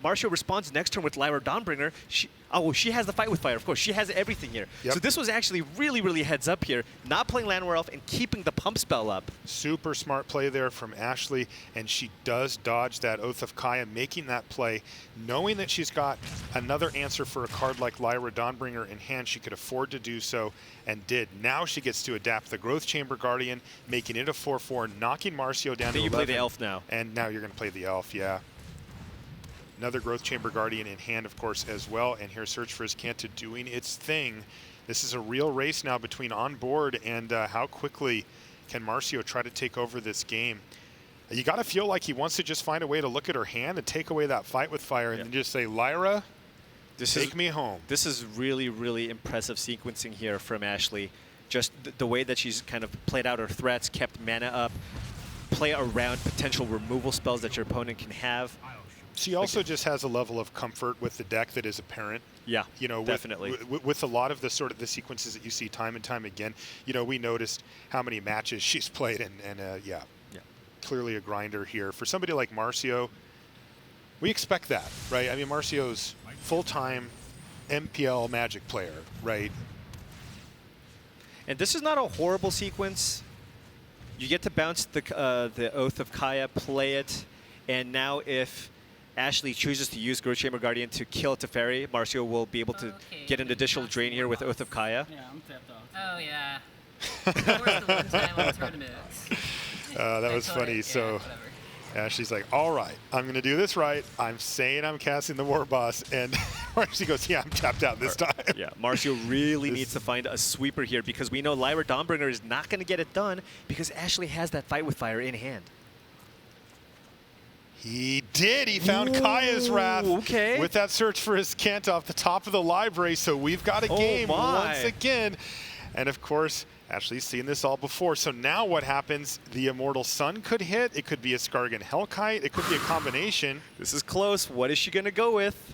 Marcio responds next turn with Lyra Dawnbringer, she has the Fight with Fire, of course. She has everything here. Yep. So this was actually really, really heads up here. Not playing Llanowar Elf and keeping the pump spell up. Super smart play there from Ashley, and she does dodge that Oath of Kaya, making that play, knowing that she's got another answer for a card like Lyra Dawnbringer in hand. She could afford to do so, and did. Now she gets to adapt the Growth Chamber Guardian, making it a 4/4, knocking Marcio down to 11. You play the Elf now. And now you're going to play the Elf, yeah. Another Growth Chamber Guardian in hand, of course, as well. And here, Search for Azcanta doing its thing. This is a real race now between On Board and how quickly can Marcio try to take over this game. You got to feel like he wants to just find a way to look at her hand and take away that Fight with Fire and then just say, Lyra, take me home. This is really, really impressive sequencing here from Ashley. Just the way that she's kind of played out her threats, kept mana up, play around potential removal spells that your opponent can have. She also just has a level of comfort with the deck that is apparent. Yeah, you know, definitely. With a lot of the sort of the sequences that you see time and time again, you know, we noticed how many matches she's played, and yeah, clearly a grinder here. For somebody like Marcio, we expect that, right? I mean, Marcio's full-time MPL Magic player, right? And this is not a horrible sequence. You get to bounce the Oath of Kaya, play it, and now if Ashley chooses to use Growth Chamber Guardian to kill Teferi, Marcio will be able to get an additional drain here with Oath of Kaya. Yeah, I'm tapped off. Oh, yeah. That was the one time on tournaments. That was funny. Yeah, so whatever. Ashley's like, all right, I'm going to do this right. I'm saying I'm casting the War Boss. And Marcio goes, yeah, I'm tapped out this time. Yeah, Marcio really needs to find a sweeper here because we know Lyra Dawnbringer is not going to get it done because Ashley has that Fight with Fire in hand. He did. He found Kaya's Wrath with that Search for Azcanta off the top of the library. So we've got a game once again. And of course, Ashley's seen this all before. So now what happens? The Immortal Sun could hit. It could be a Skargan Hellkite. It could be a combination. This is close. What is she going to go with?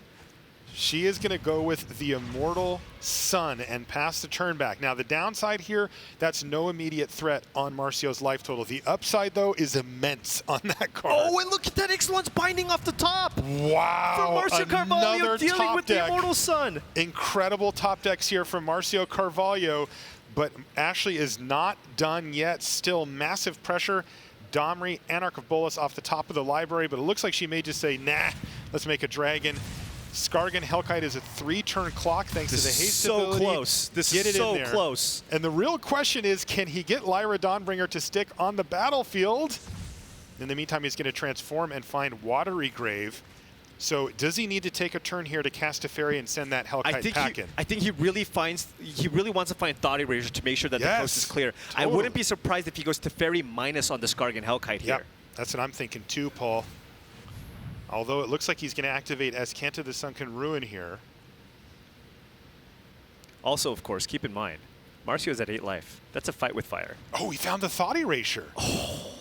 She is going to go with the Immortal Sun and pass the turn back. Now, the downside here, that's no immediate threat on Marcio's life total. The upside, though, is immense on that card. Oh, and look at that Excellence Binding off the top. Wow. From Marcio Carvalho dealing with the Immortal Sun. Incredible top decks here from Marcio Carvalho, but Ashley is not done yet. Still massive pressure. Domri, Anarch of Bolas off the top of the library, but it looks like she may just say, nah, let's make a dragon. Skargan Hellkite is a 3-turn clock thanks to the haste ability. So close. This is so close. And the real question is, can he get Lyra Dawnbringer to stick on the battlefield? In the meantime, he's going to transform and find Watery Grave. So does he need to take a turn here to cast a fairy and send that Hellkite pack in? I think he really wants to find Thought Erasure to make sure that the coast is clear. Totally. I wouldn't be surprised if he goes to Fairy minus on the Skargan Hellkite here. That's what I'm thinking too, Paul. Although it looks like he's going to activate Azcanta the Sunken Ruin here. Also, of course, keep in mind, Marcio's at 8 life. That's a Fight with Fire. Oh, he found the Thought Erasure. Oh.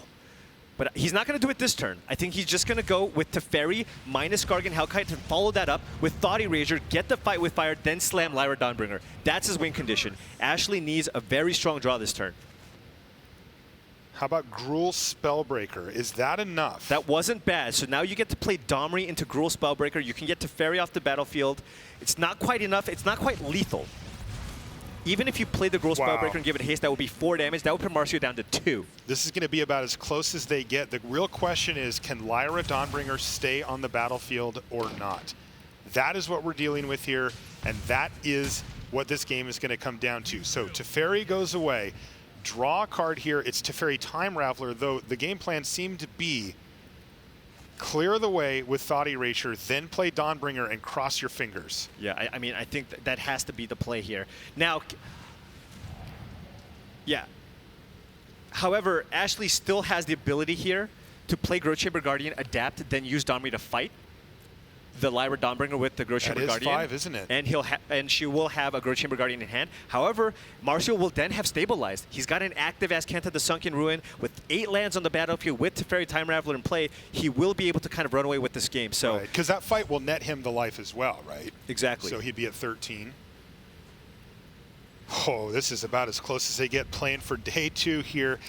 But he's not going to do it this turn. I think he's just going to go with Teferi minus Skargan Hellkite and follow that up with Thought Erasure, get the Fight with Fire, then slam Lyra Dawnbringer. That's his win condition. Ashley needs a very strong draw this turn. How about Gruul Spellbreaker? Is that enough? That wasn't bad. So now you get to play Domri into Gruul Spellbreaker. You can get Teferi off the battlefield. It's not quite enough. It's not quite lethal. Even if you play the Gruul Spellbreaker and give it haste, that would be 4 damage. That would put Marcio down to 2. This is going to be about as close as they get. The real question is, can Lyra Dawnbringer stay on the battlefield or not? That is what we're dealing with here, and that is what this game is going to come down to. So Teferi goes away. Draw a card here. It's Teferi Time Raveler, though the game plan seemed to be clear the way with Thought Erasure, then play Dawnbringer and cross your fingers. Yeah, I mean, I think that has to be the play here. Now, yeah. However, Ashley still has the ability here to play Growth Chamber Guardian, adapt, then use Domri to fight. the Lyra Dawnbringer with the Gruul Chamber Guardian. That is 5, isn't it? And she will have a Gruul Chamber Guardian in hand. However, Marcio will then have stabilized. He's got an active Azcanta the Sunken Ruin with 8 lands on the battlefield with Teferi Time Raveler in play. He will be able to kind of run away with this game. So, because that fight will net him the life as well, right? Exactly. So he'd be at 13. Oh, this is about as close as they get playing for day 2 here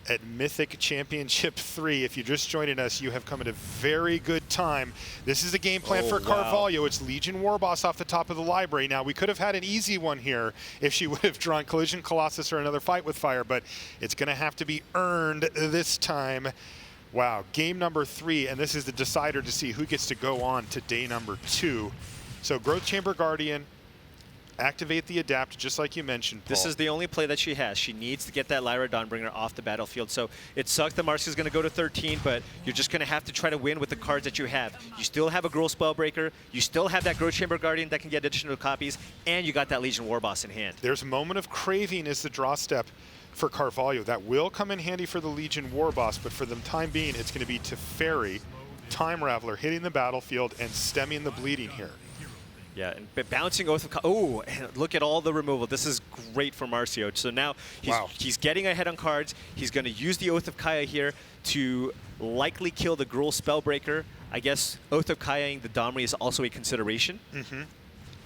at Mythic Championship 3. If you're just joining us, you have come at a very good time. This is a game plan for Carvalho. It's Legion Warboss off the top of the library. Now, we could have had an easy one here if she would have drawn Collision Colossus or another Fight with Fire, but it's going to have to be earned this time. Wow, game number 3, and this is the decider to see who gets to go on to day number 2. So Growth Chamber Guardian, activate the Adapt, just like you mentioned, Paul. This is the only play that she has. She needs to get that Lyra Dawnbringer off the battlefield. So it sucks that Marcio's going to go to 13, but you're just going to have to try to win with the cards that you have. You still have a Gruul Spellbreaker. You still have that Growth Chamber Guardian that can get additional copies, and you got that Legion Warboss in hand. There's a Moment of Craving as the draw step for Carvalho. That will come in handy for the Legion Warboss, but for the time being, it's going to be Teferi, Time Raveler hitting the battlefield and stemming the bleeding here. Yeah, and bouncing Oath of Kaya. Oh, and look at all the removal. This is great for Marcio. So now he's getting ahead on cards. He's going to use the Oath of Kaya here to likely kill the Gruul Spellbreaker. I guess Oath of Kaya-ing the Domri is also a consideration.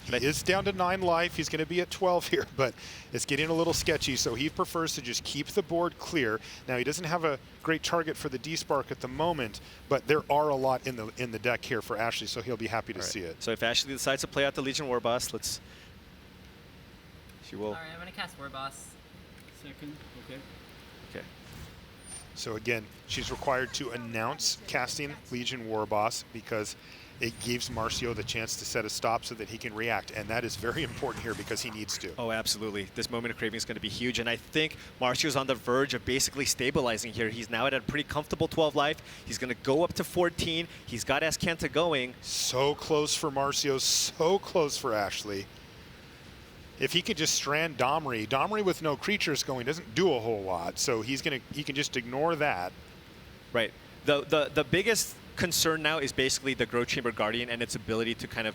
He is down to 9 life. He's going to be at 12 here, but it's getting a little sketchy, so he prefers to just keep the board clear. Now, he doesn't have a great target for the D-Spark at the moment, but there are a lot in the deck here for Ashley, so he'll be happy to see it. So if Ashley decides to play out the Legion Warboss, she will. All right, I'm going to cast Warboss. Second, okay. Okay. So again, she's required to announce casting Legion Warboss because it gives Marcio the chance to set a stop so that he can react, and that is very important here because he needs to. Oh, absolutely. This Moment of Craving is going to be huge, and I think Marcio's on the verge of basically stabilizing here. He's now at a pretty comfortable 12 life. He's going to go up to 14. He's got Azcanta going. So close for Marcio, so close for Ashley. If he could just strand Domri with no creatures going doesn't do a whole lot, so he can just ignore that. Right. The biggest concern now is basically the Growth Chamber Guardian and its ability to kind of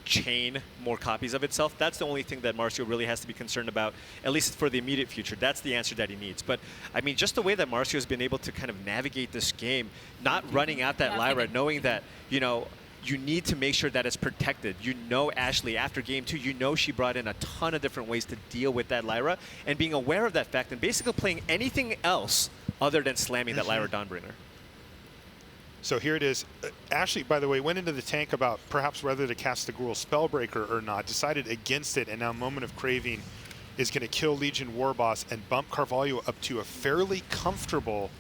chain more copies of itself. That's the only thing that Marcio really has to be concerned about, at least for the immediate future. That's the answer that he needs. But, I mean, just the way that Marcio has been able to kind of navigate this game, not running out that Lyra, knowing that, you know, you need to make sure that it's protected. You know, Ashley, after game 2, you know she brought in a ton of different ways to deal with that Lyra, and being aware of that fact and basically playing anything else other than slamming that Lyra Dawnbringer. So here it is. Ashley, by the way, went into the tank about perhaps whether to cast the Gruul Spellbreaker or not, decided against it, and now Moment of Craving is going to kill Legion Warboss and bump Carvalho up to a fairly comfortable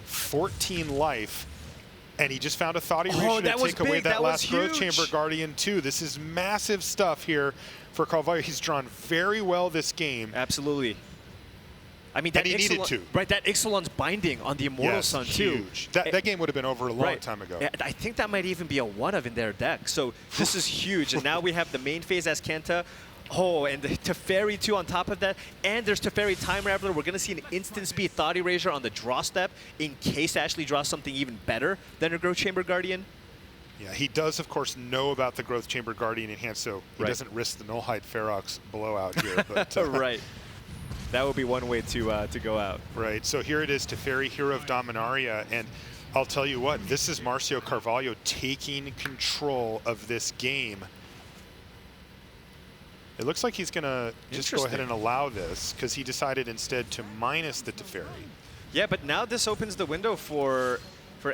14 life. And he just found a Thought Erasure to take away that last Growth Chamber Guardian too. This is massive stuff here for Carvalho. He's drawn very well this game. Absolutely. I mean, that he needed to. Right, that Ixalan's binding on the Immortal Sun, huge. too. That game would have been over a long time ago. I think that might even be a one-of in their deck. So this is huge. And now we have the main phase Azcanta. Oh, and the Teferi, too, on top of that. And there's Teferi Time Raveler. We're going to see an instant speed Thought Erasure on the draw step in case Ashley draws something even better than her Growth Chamber Guardian. Yeah, he does, of course, know about the Growth Chamber Guardian in hand, so he doesn't risk the Nullhide Ferox blowout here. But, right. That would be one way to go out. Right. So here it is, Teferi, Hero of Dominaria, and I'll tell you what, this is Marcio Carvalho taking control of this game. It looks like he's going to just go ahead and allow this because he decided instead to minus the Teferi. Yeah, but now this opens the window for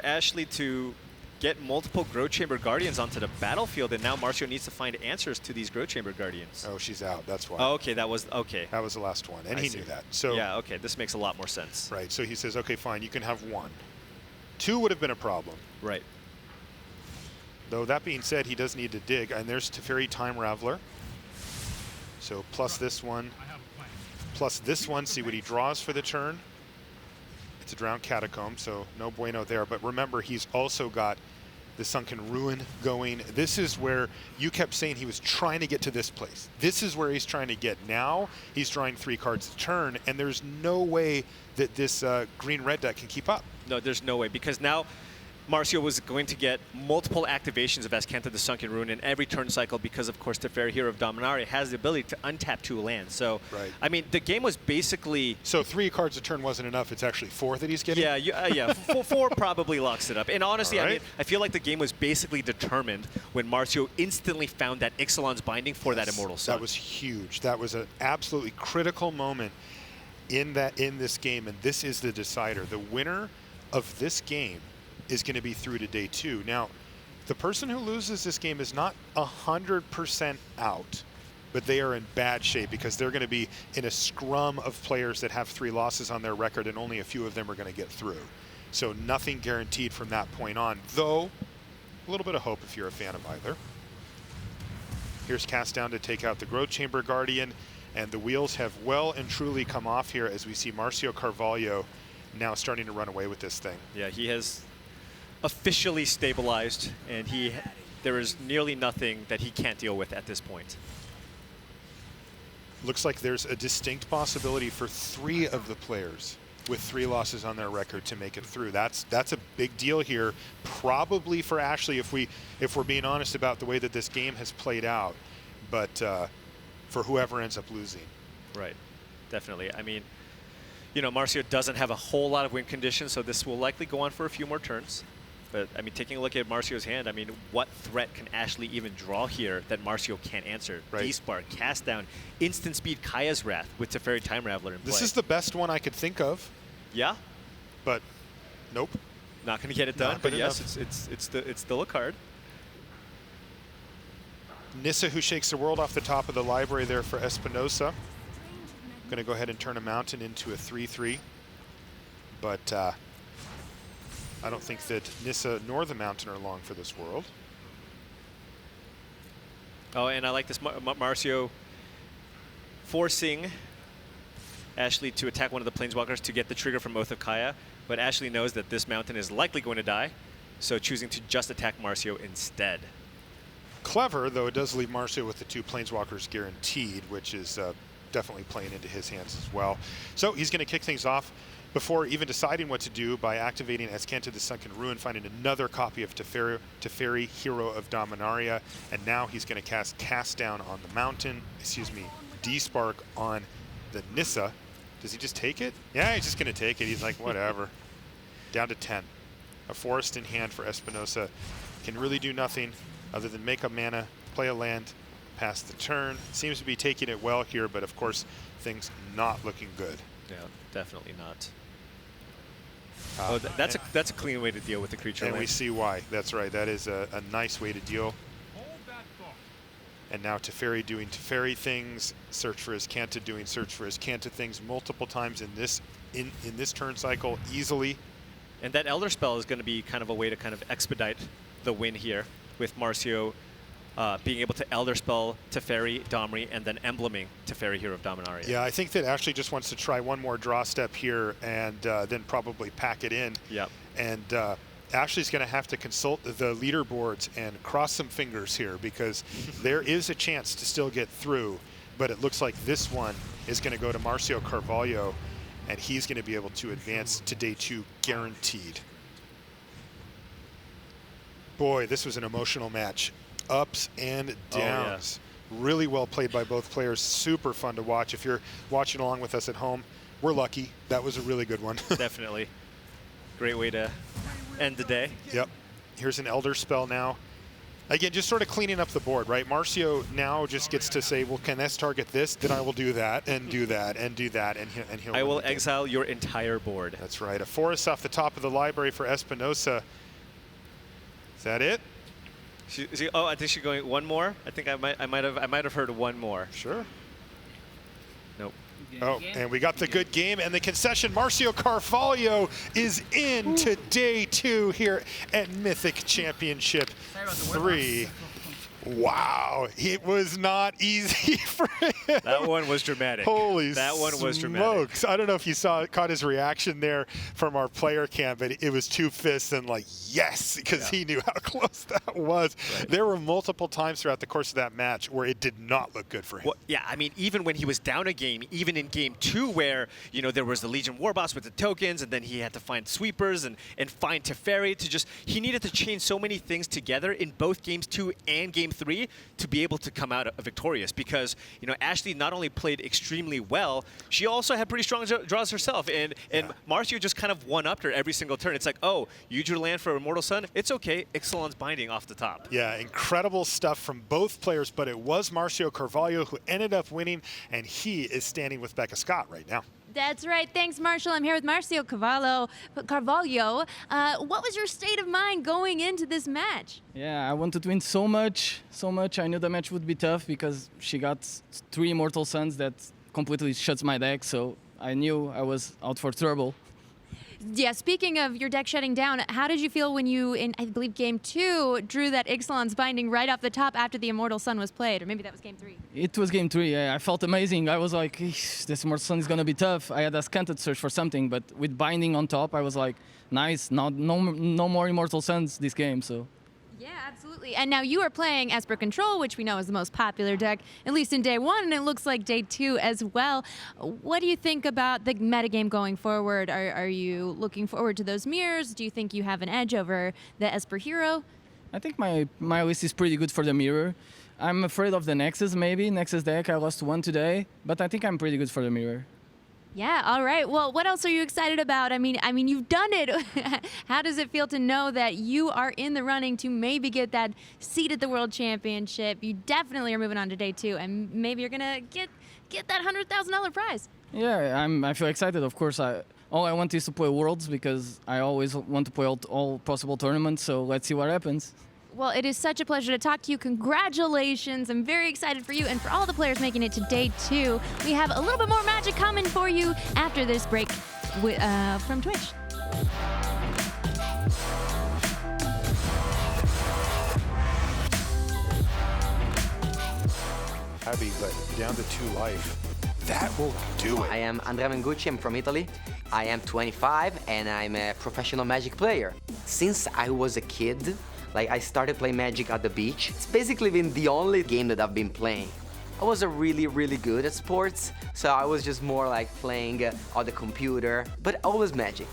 Ashley to get multiple Growth Chamber Guardians onto the battlefield, and now Marcio needs to find answers to these Growth Chamber Guardians. Oh, she's out. That's why. Oh, okay, that was That was the last one, and he knew that. So yeah, okay, this makes a lot more sense. Right. So he says, okay, fine, you can have 1. 2 would have been a problem. Right. Though that being said, he does need to dig, and there's Teferi Time Raveler. So plus this one, plus this one. See what he draws for the turn. It's a Drowned Catacomb, so no bueno there. But remember, he's also got the Sunken Ruin going. This is where you kept saying he was trying to get to this place. This is where he's trying to get. Now he's drawing 3 cards a turn, and there's no way that this green-red deck can keep up. No, there's no way, because now Marcio was going to get multiple activations of Azcanta the Sunken Rune in every turn cycle because, of course, Teferi, Hero of Dominaria, has the ability to untap 2 lands. So, I mean, the game was basically... So 3 cards a turn wasn't enough. It's actually 4 that he's getting? Yeah, 4 probably locks it up. And honestly, I mean, I feel like the game was basically determined when Marcio instantly found that Ixalan's Binding for that Immortal Sun. That was huge. That was an absolutely critical moment in this game, and this is the decider. The winner of this game is going to be through to day 2. Now, the person who loses this game is not 100% out, but they are in bad shape because they're going to be in a scrum of players that have 3 losses on their record, and only a few of them are going to get through. So nothing guaranteed from that point on, though a little bit of hope if you're a fan of either. Here's Cast Down to take out the Growth Chamber Guardian, and the wheels have well and truly come off here as we see Marcio Carvalho now starting to run away with this thing. Yeah, he has officially stabilized, and there is nearly nothing that he can't deal with at this point. Looks like there's a distinct possibility for 3 of the players with 3 losses on their record to make it through. That's a big deal here, probably for Ashley if we're being honest about the way that this game has played out, but for whoever ends up losing. Right, definitely. I mean, you know, Marcio doesn't have a whole lot of win conditions, so this will likely go on for a few more turns. But, I mean, taking a look at Marcio's hand, I mean, what threat can Ashley even draw here that Marcio can't answer? Right. D-Spark, Cast Down, Instant Speed, Kaya's Wrath with Teferi Time Raveler in play. This is the best one I could think of. Yeah? But, nope. Not going to get it done, but yes, it's still a card. Nissa, who shakes the world off the top of the library there for Espinoza. Going to go ahead and turn a mountain into a 3/3. But I don't think that Nissa nor the mountain are long for this world. Oh, and I like this Marcio forcing Ashley to attack one of the Planeswalkers to get the trigger from Oath of Kaya. But Ashley knows that this mountain is likely going to die, so choosing to just attack Marcio instead. Clever, though it does leave Marcio with the 2 Planeswalkers guaranteed, which is definitely playing into his hands as well. So he's going to kick things off before even deciding what to do by activating Azcanta the Sunken Ruin, finding another copy of Teferi, Hero of Dominaria, and now he's going to Cast Down on the mountain, D-Spark on the Nissa. Does he just take it? Yeah, he's just going to take it. He's like, whatever. Down to 10. A forest in hand for Espinoza. Can really do nothing other than make a mana, play a land, pass the turn. Seems to be taking it well here, but of course, things not looking good. Yeah, definitely not. Oh, that's a clean way to deal with the creature. And we see why. That's right. That is a nice way to deal. And now Teferi doing Teferi things, search for his Azcanta doing search for his Azcanta things multiple times in this turn cycle easily. And that Elder Spell is going to be kind of a way to kind of expedite the win here with Marcio being able to Elder Spell Teferi, Domri, and then embleming Teferi, Hero of Dominaria. Yeah, I think that Ashley just wants to try one more draw step here and then probably pack it in. Yep. And Ashley's going to have to consult the leaderboards and cross some fingers here because there is a chance to still get through, but it looks like this one is going to go to Marcio Carvalho, and he's going to be able to advance to day 2 guaranteed. Boy, this was an emotional match. Ups and downs. Oh, yeah. Really well played by both players. Super fun to watch. If you're watching along with us at home, we're lucky. That was a really good one. Definitely. Great way to end the day. Yep. Here's an Elder Spell now. Again, just sort of cleaning up the board, right? Marcio now just gets to say, well, can this target this? Then I will do that, and do that, and do that, and he'll I will exile your entire board. That's right. A forest off the top of the library for Espinoza. Is that it? Oh, I think she's going one more. I think I might have heard one more. Sure. Nope. Oh, and we got the good game and the concession. Marcio Carvalho is into day 2 here at Mythic Championship 3. Wow, it was not easy for That one was dramatic. Holy that one was dramatic. smokes. I don't know if you caught his reaction there from our player cam, but it was 2 fists and like, yes, because he knew how close that was. Right. There were multiple times throughout the course of that match where it did not look good for him. Well, yeah, I mean, even when he was down a game, even in game 2 where, you know, there was the Legion Warboss with the tokens, and then he had to find sweepers and find Teferi to just, he needed to change so many things together in both games 2 and game 3 to be able to come out victorious, because, you know, Ashley not only played extremely well, she also had pretty strong draws herself, and Marcio just kind of one-upped her every single turn. It's like, oh, you drew land for Immortal Sun? It's okay, Ixalan's binding off the top. Yeah, incredible stuff from both players, but it was Marcio Carvalho who ended up winning, and he is standing with Becca Scott right now. That's right. Thanks, Marshall. I'm here with Marcio Carvalho. What was your state of mind going into this match? Yeah, I wanted to win so much. I knew the match would be tough because she got 3 Immortal Suns that completely shuts my deck, so I knew I was out for trouble. Yeah, speaking of your deck shutting down, how did you feel when you, in I believe game 2, drew that Ixalan's binding right off the top after the Immortal Sun was played? Or maybe that was game 3. It was game 3, yeah. I felt amazing. I was like, this Immortal Sun is going to be tough. I had a scanted search for something, but with binding on top, I was like, nice, no more Immortal Suns this game, so. Yeah, absolutely. And now you are playing Esper Control, which we know is the most popular deck, at least in day 1, and it looks like day 2 as well. What do you think about the metagame going forward? Are you looking forward to those mirrors? Do you think you have an edge over the Esper hero? I think my list is pretty good for the mirror. I'm afraid of the Nexus, maybe. Nexus deck, I lost 1 today, but I think I'm pretty good for the mirror. Yeah, all right. Well, what else are you excited about? I mean, you've done it. How does it feel to know that you are in the running to maybe get that seat at the World Championship? You definitely are moving on to day 2, and maybe you're gonna get that $100,000 prize. Yeah, I feel excited. Of course, all I want is to play Worlds because I always want to play all possible tournaments. So let's see what happens. Well, it is such a pleasure to talk to you. Congratulations. I'm very excited for you and for all the players making it to day 2. We have a little bit more magic coming for you after this break from Twitch. Abby, but down to 2 life. That will do it. I am Andrea Mengucci, I'm from Italy. I am 25 and I'm a professional Magic player. Since I was a kid, I started playing Magic at the beach. It's basically been the only game that I've been playing. I wasn't really good at sports, so I was just more like playing on the computer, but always Magic.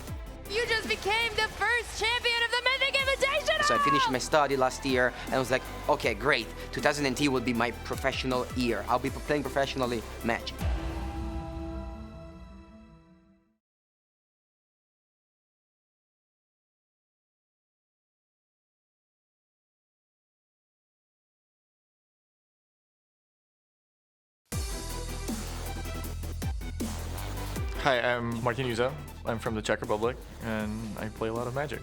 You just became the first champion of the Mythic Invitational! So I finished my study last year, and I was like, okay, great. 2010 will be my professional year. I'll be playing professionally Magic. Hi, I'm Martin Uza. I'm from the Czech Republic, and I play a lot of Magic.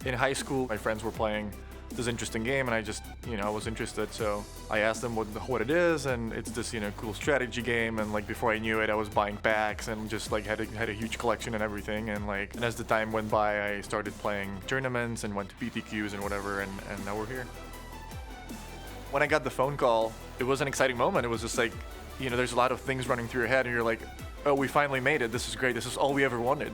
In high school, my friends were playing this interesting game, and I just, I was interested, so I asked them what it is, and it's this, cool strategy game, and before I knew it, I was buying packs and just had a huge collection and everything, and as the time went by, I started playing tournaments and went to PTQs and whatever, and now we're here. When I got the phone call, it was an exciting moment. It was just there's a lot of things running through your head, and you're like, oh, we finally made it. This is great. This is all we ever wanted.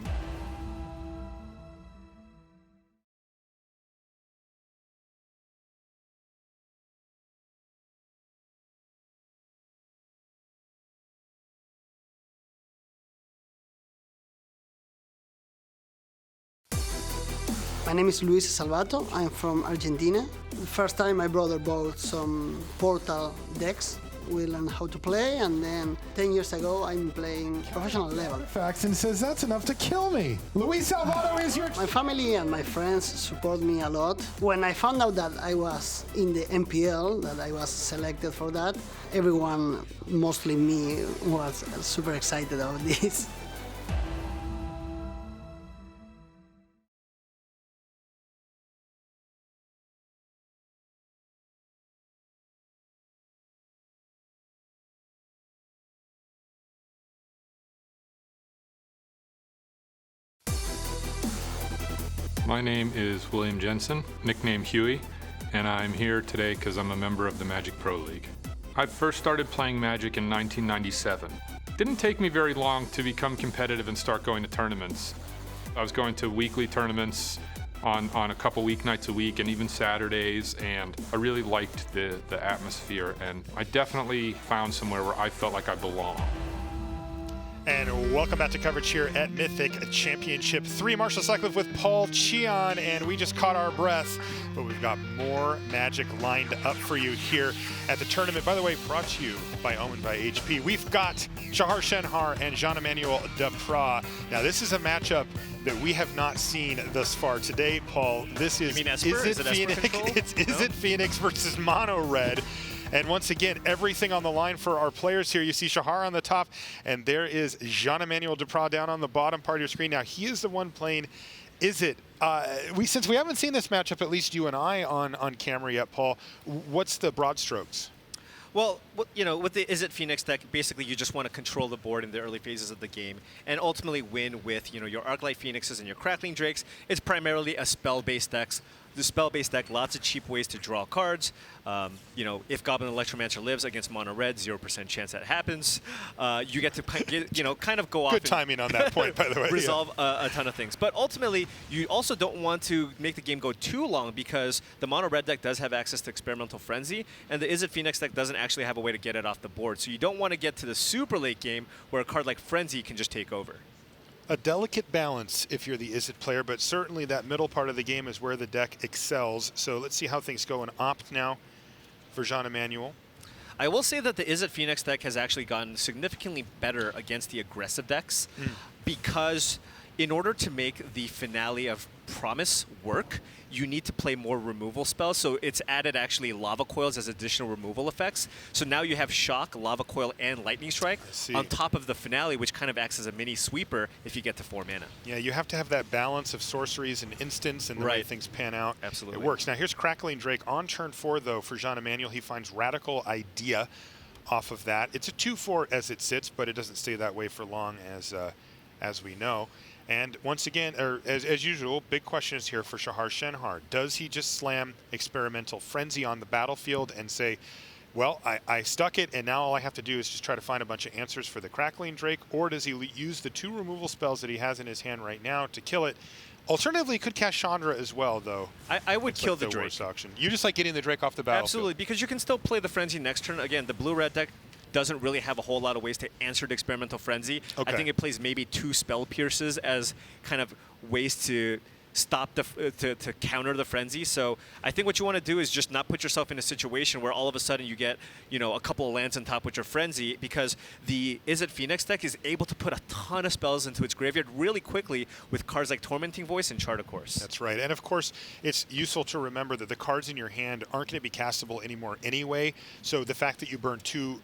My name is Luis Salvato. I'm from Argentina. The first time my brother bought some Portal decks. We learned how to play, and then 10 years ago, I'm playing professional level. Faxon says that's enough to kill me. Luis Salvato is your... My family and my friends support me a lot. When I found out that I was in the MPL, that I was selected for that, everyone, mostly me, was super excited about this. My name is William Jensen, nicknamed Huey, and I'm here today because I'm a member of the Magic Pro League. I first started playing Magic in 1997. Didn't take me very long to become competitive and start going to tournaments. I was going to weekly tournaments on a couple weeknights a week and even Saturdays, and I really liked the atmosphere, and I definitely found somewhere where I felt like I belonged. And welcome back to coverage here at Mythic Championship 3. Marshall Sutcliffe with Paul Cheon, and we just caught our breath, but we've got more Magic lined up for you here at the tournament. By the way, brought to you by Omen by HP. We've got Shahar Shenhar and Jean-Emmanuel Depras. Now, this is a matchup that we have not seen thus far today, Paul. This is, you mean Esper? Is it Phoenix? Is it Phoenix versus Mono Red? And once again, everything on the line for our players here. You see Shahar on the top, and there is Jean-Emmanuel Depras down on the bottom part of your screen. Now, he is the one playing Is it. Since we haven't seen this matchup, at least you and I, on camera yet, Paul, what's the broad strokes? Well, you know, with the Is It Phoenix deck, basically you just want to control the board in the early phases of the game and ultimately win with, you know, your Arclight Phoenixes and your Crackling Drakes. It's primarily a spell-based deck. The spell-based deck, lots of cheap ways to draw cards. You know, if Goblin Electromancer lives against Mono Red, 0% chance that happens. You get to, you know, kind of go off. Good timing on that point, by the way. Resolve a ton of things. But ultimately, you also don't want to make the game go too long because the Mono Red deck does have access to Experimental Frenzy, and the Is It Phoenix deck doesn't actually have a way to get it off the board. So you don't want to get to the super late game where a card like Frenzy can just take over. A delicate balance if you're the Is It player, but certainly that middle part of the game is where the deck excels. So let's see how things go in Opt now for Jean-Emmanuel. I will say that the Is It Phoenix deck has actually gotten significantly better against the aggressive decks because in order to make the finale of Promise work, you need to play more removal spells. So it's added actually Lava Coils as additional removal effects. So now you have Shock, Lava Coil, and Lightning Strike on top of the finale, which kind of acts as a mini sweeper if you get to 4 mana. Yeah, you have to have that balance of sorceries and instants and the way things pan out. Absolutely. It works. Now here's Crackling Drake on turn 4, though, for Jean-Emmanuel. He finds Radical Idea off of that. It's a 2/4 as it sits, but it doesn't stay that way for long as we know. And once again, as usual, big question is here for Shahar Shenhar. Does he just slam Experimental Frenzy on the battlefield and say, well, I stuck it, and now all I have to do is just try to find a bunch of answers for the Crackling Drake? Or does he use the 2 removal spells that he has in his hand right now to kill it? Alternatively, he could cast Chandra as well, though. I would kill the Drake. Auction. You just like getting the Drake off the battlefield. Absolutely, because you can still play the Frenzy next turn. Again, the blue-red deck doesn't really have a whole lot of ways to answer the Experimental Frenzy. I think it plays maybe 2 Spell Pierces as kind of ways to stop the to counter the Frenzy. So I think what you want to do is just not put yourself in a situation where all of a sudden you get, you know, a couple of lands on top with your Frenzy, because the Is It Phoenix deck is able to put a ton of spells into its graveyard really quickly with cards like Tormenting Voice and Chart a Course. That's right. And of course, it's useful to remember that the cards in your hand aren't going to be castable anymore anyway. So the fact that you burn 2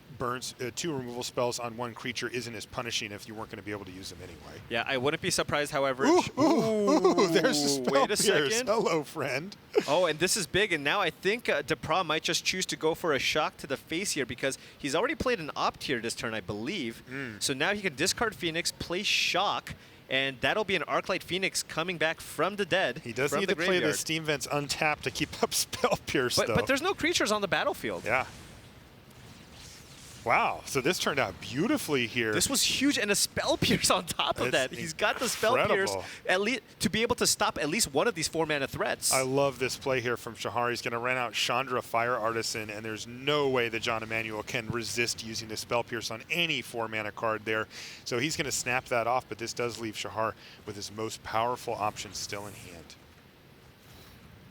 removal spells on 1 creature isn't as punishing if you weren't going to be able to use them anyway. Yeah, I wouldn't be surprised, however. Ooh, there's a spell wait a second. Hello, friend. Oh, and this is big, and now I think Depras might just choose to go for a Shock to the face here because he's already played an Opt here this turn, I believe. So now he can discard Phoenix, play Shock, and that'll be an Arclight Phoenix coming back from the dead. He does need to play the Steam Vents untapped to keep up Spell Pierce, though. But there's no creatures on the battlefield. Yeah. Wow, so this turned out beautifully here. This was huge, and a Spell Pierce on top of that. He's got the Spell Pierce at least to be able to stop at least one of these 4-mana threats. I love this play here from Shahar. He's going to run out Chandra Fire Artisan, and there's no way that Jean-Emmanuel can resist using the Spell Pierce on any 4-mana card there. So he's going to snap that off, but this does leave Shahar with his most powerful option still in hand.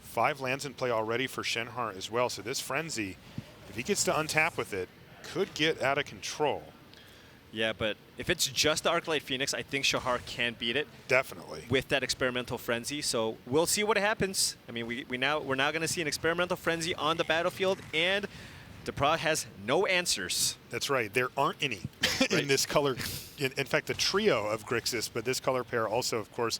5 lands in play already for Shenhar as well, so this Frenzy, if he gets to untap with it, could get out of control. Yeah, but if it's just the Arclight Phoenix, I think Shahar can beat it. Definitely. With that Experimental Frenzy, so we'll see what happens. I mean, we're now going to see an Experimental Frenzy on the battlefield, and Depras has no answers. That's right. There aren't any in this color. In fact, the trio of Grixis, but this color pair also, of course,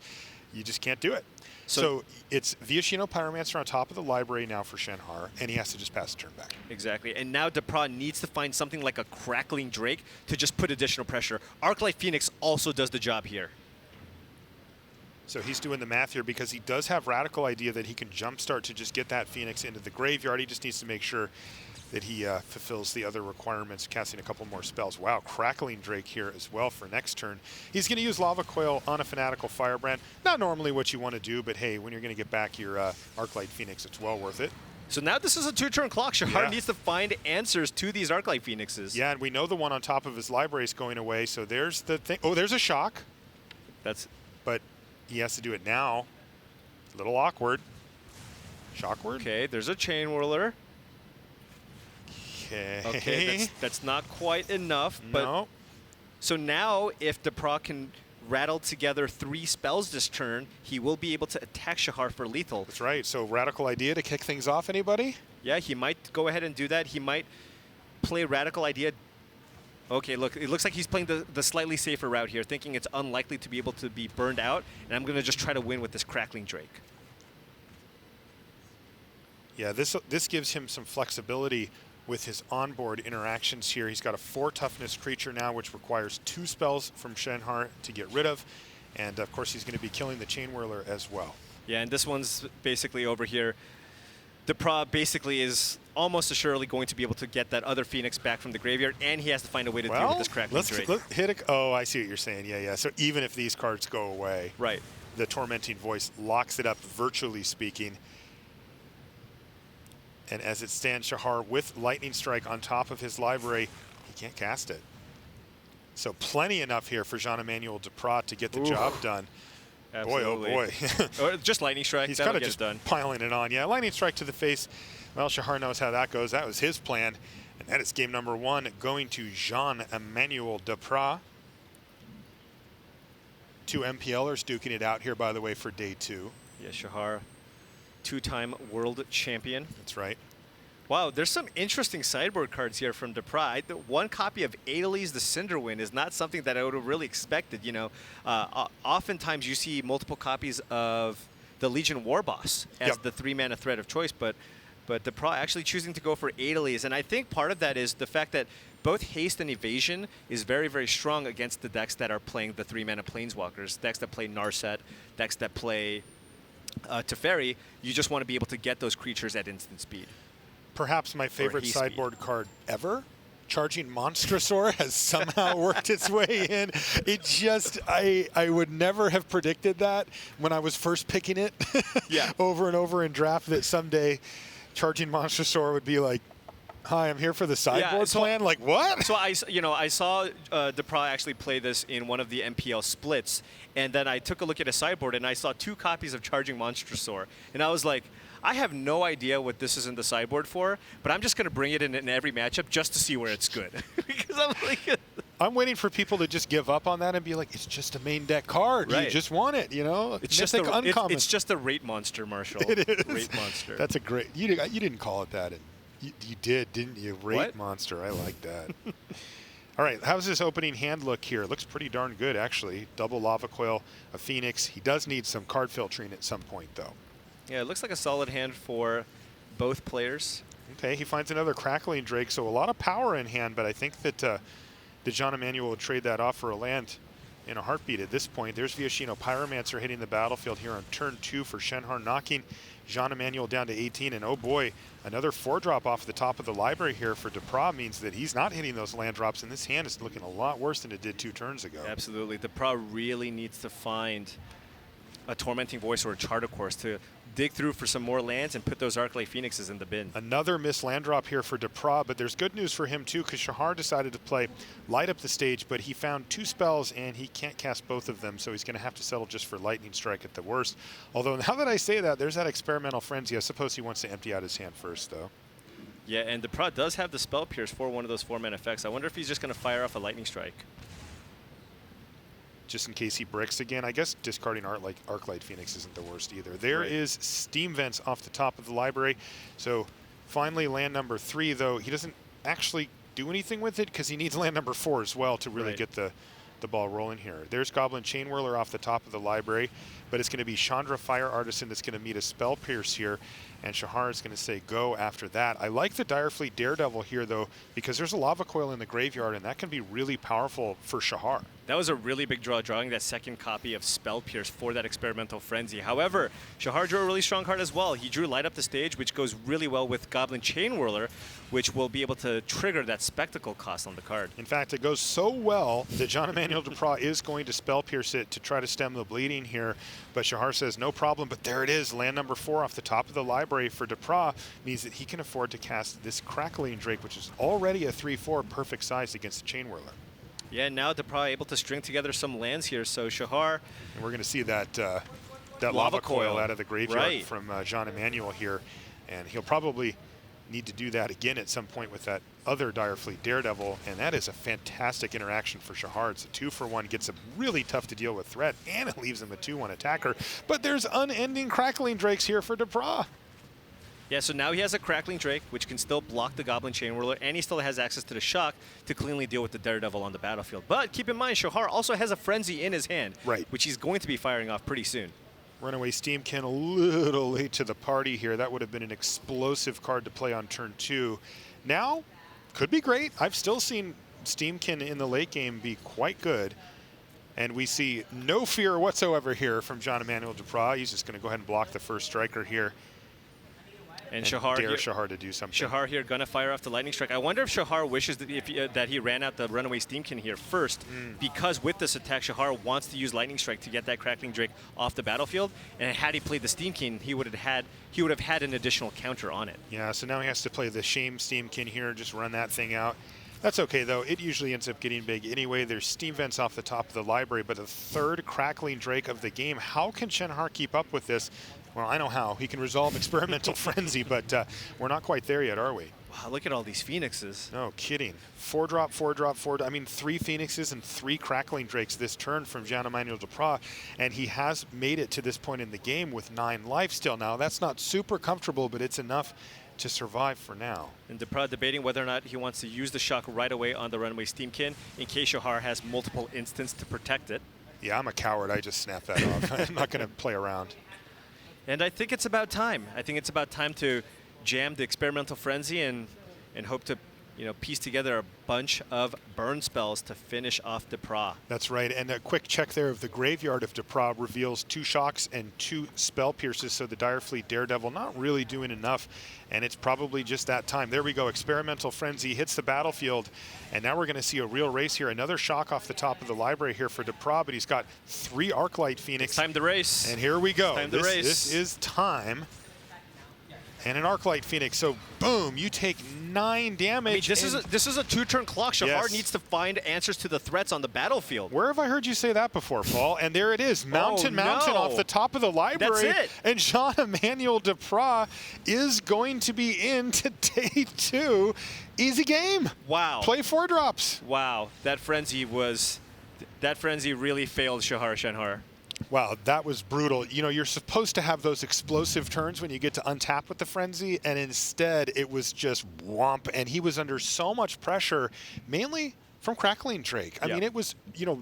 you just can't do it. So it's Viashino Pyromancer on top of the library now for Shenhar, and he has to just pass the turn back. Exactly. And now Depras needs to find something like a Crackling Drake to just put additional pressure. Arclight Phoenix also does the job here. So he's doing the math here because he does have Radical Idea that he can jumpstart to just get that Phoenix into the graveyard. He just needs to make sure that he fulfills the other requirements, casting a couple more spells. Wow, Crackling Drake here as well for next turn. He's going to use Lava Coil on a Fanatical Firebrand. Not normally what you want to do, but hey, when you're going to get back your Arclight Phoenix, it's well worth it. So now this is a 2-turn clock. Shahar needs to find answers to these Arclight Phoenixes. Yeah, and we know the one on top of his library is going away, so there's the thing. Oh, there's a shock. But he has to do it now. A little awkward. Shockward? Okay, there's a Chain Whirler. Okay, that's not quite enough. But so now, if Depra can rattle together 3 spells this turn, he will be able to attack Shahar for lethal. That's right. So Radical Idea to kick things off, anybody? Yeah, he might go ahead and do that. He might play Radical Idea. Okay, look, it looks like he's playing the slightly safer route here, thinking it's unlikely to be able to be burned out, and I'm going to just try to win with this Crackling Drake. Yeah, this gives him some flexibility with his onboard interactions here. He's got a 4 toughness creature now, which requires 2 spells from Shenhar to get rid of. And of course, he's going to be killing the Chain Whirler as well. Yeah, and this one's basically over here. Depra basically is almost assuredly going to be able to get that other Phoenix back from the graveyard, and he has to find a way to deal with this Crackling Drake. Let's hit it. Oh, I see what you're saying. Yeah, yeah. So even if these cards go away, the Tormenting Voice locks it up, virtually speaking. And as it stands, Shahar with Lightning Strike on top of his library, he can't cast it. So plenty enough here for Jean-Emmanuel Depra to get the job done. Absolutely. Boy, oh boy. Or just Lightning Strike. He's kind of just piling it on. Yeah, Lightning Strike to the face. Well, Shahar knows how that goes. That was his plan. And that is game number 1 going to Jean-Emmanuel Depra. 2 MPLers duking it out here, by the way, for day 2. Yeah, Shahar, 2-time world champion. That's right. Wow, there's some interesting sideboard cards here from Depra. One copy of Adeliz the Cinderwind is not something that I would have really expected. You know, oftentimes you see multiple copies of the Legion Warboss as the 3-mana threat of choice, but Depra actually choosing to go for Adeliz. And I think part of that is the fact that both haste and evasion is very, very strong against the decks that are playing the 3-mana Planeswalkers, decks that play Narset, decks that play Teferi. You just want to be able to get those creatures at instant speed. Perhaps my favorite sideboard card ever, Charging Monstrosaur, has somehow worked its way in. It just, I would never have predicted that when I was first picking it over and over in draft, that someday Charging Monstrosaur would be like, hi, I'm here for the sideboard plan. Like, what? So I saw Depra actually play this in one of the MPL splits, and then I took a look at his sideboard, and I saw 2 copies of Charging Monstrosaur, and I was like, I have no idea what this is in the sideboard for, but I'm just going to bring it in every matchup just to see where it's good. Because I'm like, I'm waiting for people to just give up on that and be like, it's just a main deck card. You just want it, you know? It's just uncommon. It's just a rate monster, Marshall. It is. Rate monster. That's a great. You didn't call it that. You did, didn't you? Rate monster. I like that. All right, how's this opening hand look here? It looks pretty darn good, actually. Double Lava Coil, a Phoenix. He does need some card filtering at some point, though. Yeah, it looks like a solid hand for both players. Okay, he finds another Crackling Drake, so a lot of power in hand, but I think that Jean-Emmanuel will trade that off for a land in a heartbeat at this point. There's Viashino Pyromancer hitting the battlefield here on turn 2 for Shenhar, knocking Jean-Emmanuel down to 18. And oh boy, another 4-drop off the top of the library here for Depra means that he's not hitting those land drops, and this hand is looking a lot worse than it did 2 turns ago. Absolutely. Depra really needs to find a Tormenting Voice or a Charter Course to dig through for some more lands and put those Arclight Phoenixes in the bin. Another missed land drop here for Depra, but there's good news for him too, because Shahar decided to play Light Up the Stage, but he found 2 spells and he can't cast both of them, so he's going to have to settle just for Lightning Strike at the worst. Although now that I say that, there's that Experimental Frenzy. I suppose he wants to empty out his hand first, though. Yeah, and Depra does have the Spell Pierce for one of those 4-mana effects. I wonder if he's just going to fire off a Lightning Strike. Just in case he bricks again. I guess discarding Arclight Phoenix isn't the worst either. There is Steam Vents off the top of the library. So finally land number 3, though he doesn't actually do anything with it because he needs land number 4 as well to really get the ball rolling here. There's Goblin Chain Whirler off the top of the library, but it's going to be Chandra Fire Artisan that's going to meet a Spell Pierce here, and Shahar is going to say go after that. I like the Direfleet Daredevil here, though, because there's a Lava Coil in the graveyard, and that can be really powerful for Shahar. That was a really big draw, drawing that second copy of Spell Pierce for that Experimental Frenzy. However, Shahar drew a really strong card as well. He drew Light Up the Stage, which goes really well with Goblin Chain Whirler, which will be able to trigger that Spectacle cost on the card. In fact, it goes so well that John Emmanuel Duprat is going to Spell Pierce it to try to stem the bleeding here. But Shahar says no problem, but there it is. Land number 4 off the top of the library for Duprat means that he can afford to cast this Crackling Drake, which is already a 3/4 perfect size against the Chain Whirler. Yeah, now Duprat able to string together some lands here. So Shahar, and we're going to see that that lava coil out of the graveyard from John Emmanuel here, and he'll probably need to do that again at some point with that other Direfleet Daredevil, and that is a fantastic interaction for Shahar. It's a 2-for-1, gets him really tough to deal with threat, and it leaves him a 2/1 attacker. But there's unending Crackling Drakes here for Duprat. Yeah, so now he has a Crackling Drake, which can still block the Goblin Chain Whirler, and he still has access to the Shock to cleanly deal with the Daredevil on the battlefield. But keep in mind, Shahar also has a Frenzy in his hand, which he's going to be firing off pretty soon. Runaway Steamkin a little late to the party here. That would have been an explosive card to play on turn 2. Now, could be great. I've still seen Steamkin in the late game be quite good. And we see no fear whatsoever here from John Emmanuel Duprat. He's just going to go ahead and block the first striker here. And Shahar dare Shahar to do something. Shahar here gonna fire off the Lightning Strike. I wonder if Shahar wishes that, that he ran out the Runaway Steamkin here first, because with this attack, Shahar wants to use Lightning Strike to get that Crackling Drake off the battlefield. And had he played the Steamkin, he would have had an additional counter on it. Yeah, so now he has to play the Shame Steamkin here, just run that thing out. That's okay, though. It usually ends up getting big anyway. There's Steam Vents off the top of the library, but the third Crackling Drake of the game. How can Shahar keep up with this? Well, I know how. He can resolve Experimental Frenzy, but we're not quite there yet, are we? Wow, look at all these Phoenixes. No kidding. 4-drop, 4-drop, 4. I mean, 3 Phoenixes and 3 Crackling Drakes this turn from John Emmanuel Duprat, and he has made it to this point in the game with 9 life still. Now, that's not super comfortable, but it's enough to survive for now. And Duprat debating whether or not he wants to use the Shock right away on the Runaway Steamkin in case Shahar has multiple instants to protect it. Yeah, I'm a coward. I just snap that off. I'm not going to play around. And I think it's about time. I think it's about time to jam the Experimental Frenzy and hope to, piece together a bunch of burn spells to finish off Duprat. That's right. And a quick check there of the graveyard of Duprat reveals 2 Shocks and 2 Spell Pierces. So the Direfleet Daredevil not really doing enough. And it's probably just that time. There we go. Experimental Frenzy hits the battlefield. And now we're going to see a real race here. Another Shock off the top of the library here for Duprat, but he's got 3 Arclight Phoenix. It's time to race. And here we go. Time to race. This is time. And an Arclight Phoenix, so boom, you take 9 damage. I mean, this is a 2-turn clock. Shahar needs to find answers to the threats on the battlefield. Where have I heard you say that before, Paul? And there it is, Mountain off the top of the library. That's it. And John Emmanuel Duprat is going to be into day 2. Easy game. Wow. Play 4 drops. Wow, that frenzy really failed Shahar Shenhar. Wow, that was brutal. You're supposed to have those explosive turns when you get to untap with the Frenzy, and instead it was just whomp, and he was under so much pressure, mainly from Crackling Drake. I mean, it was,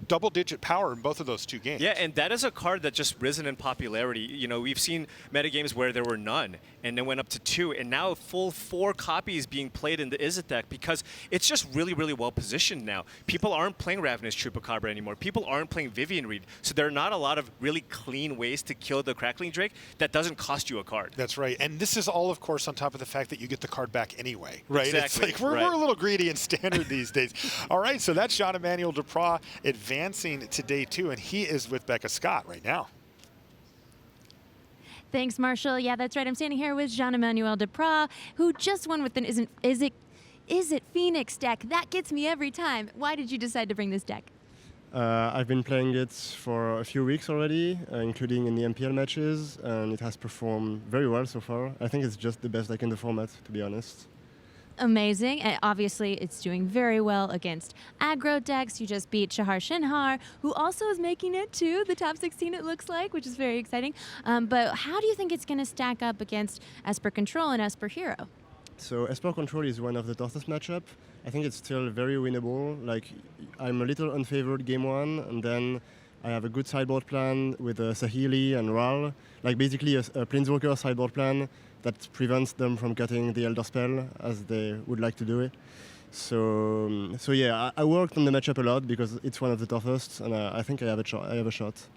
double-digit power in both of those 2 games. Yeah, and that is a card that just risen in popularity. We've seen metagames where there were none, and then went up to 2, and now a full 4 copies being played in the Izzet deck because it's just really, really well positioned now. People aren't playing Ravenous Chupacabra anymore. People aren't playing Vivian Reed, so there are not a lot of really clean ways to kill the Crackling Drake that doesn't cost you a card. That's right, and this is all, of course, on top of the fact that you get the card back anyway, right? Exactly. It's like we're a little greedy in Standard these days. All right, so that's John Emmanuel Duprat advancing to day 2, and he is with Becca Scott right now. Thanks, Marshall. Yeah, that's right. I'm standing here with Jean Emmanuel Duprat, who just won with an Is it Phoenix deck. That gets me every time. Why did you decide to bring this deck? I've been playing it for a few weeks already, including in the MPL matches, and it has performed very well so far. I think it's just the best deck in the format, to be honest. Amazing. And obviously, it's doing very well against aggro decks. You just beat Shahar Shenhar, who also is making it to the top 16, it looks like, which is very exciting. But how do you think it's going to stack up against Esper Control and Esper Hero? So Esper Control is one of the toughest matchup. I think it's still very winnable. Like, I'm a little unfavored game 1, and then I have a good sideboard plan with Saheeli and Ral. Like, basically a Planeswalker sideboard plan that prevents them from cutting the Elder Spell as they would like to do it. So yeah, I worked on the matchup a lot because it's one of the toughest, and I think I have a shot.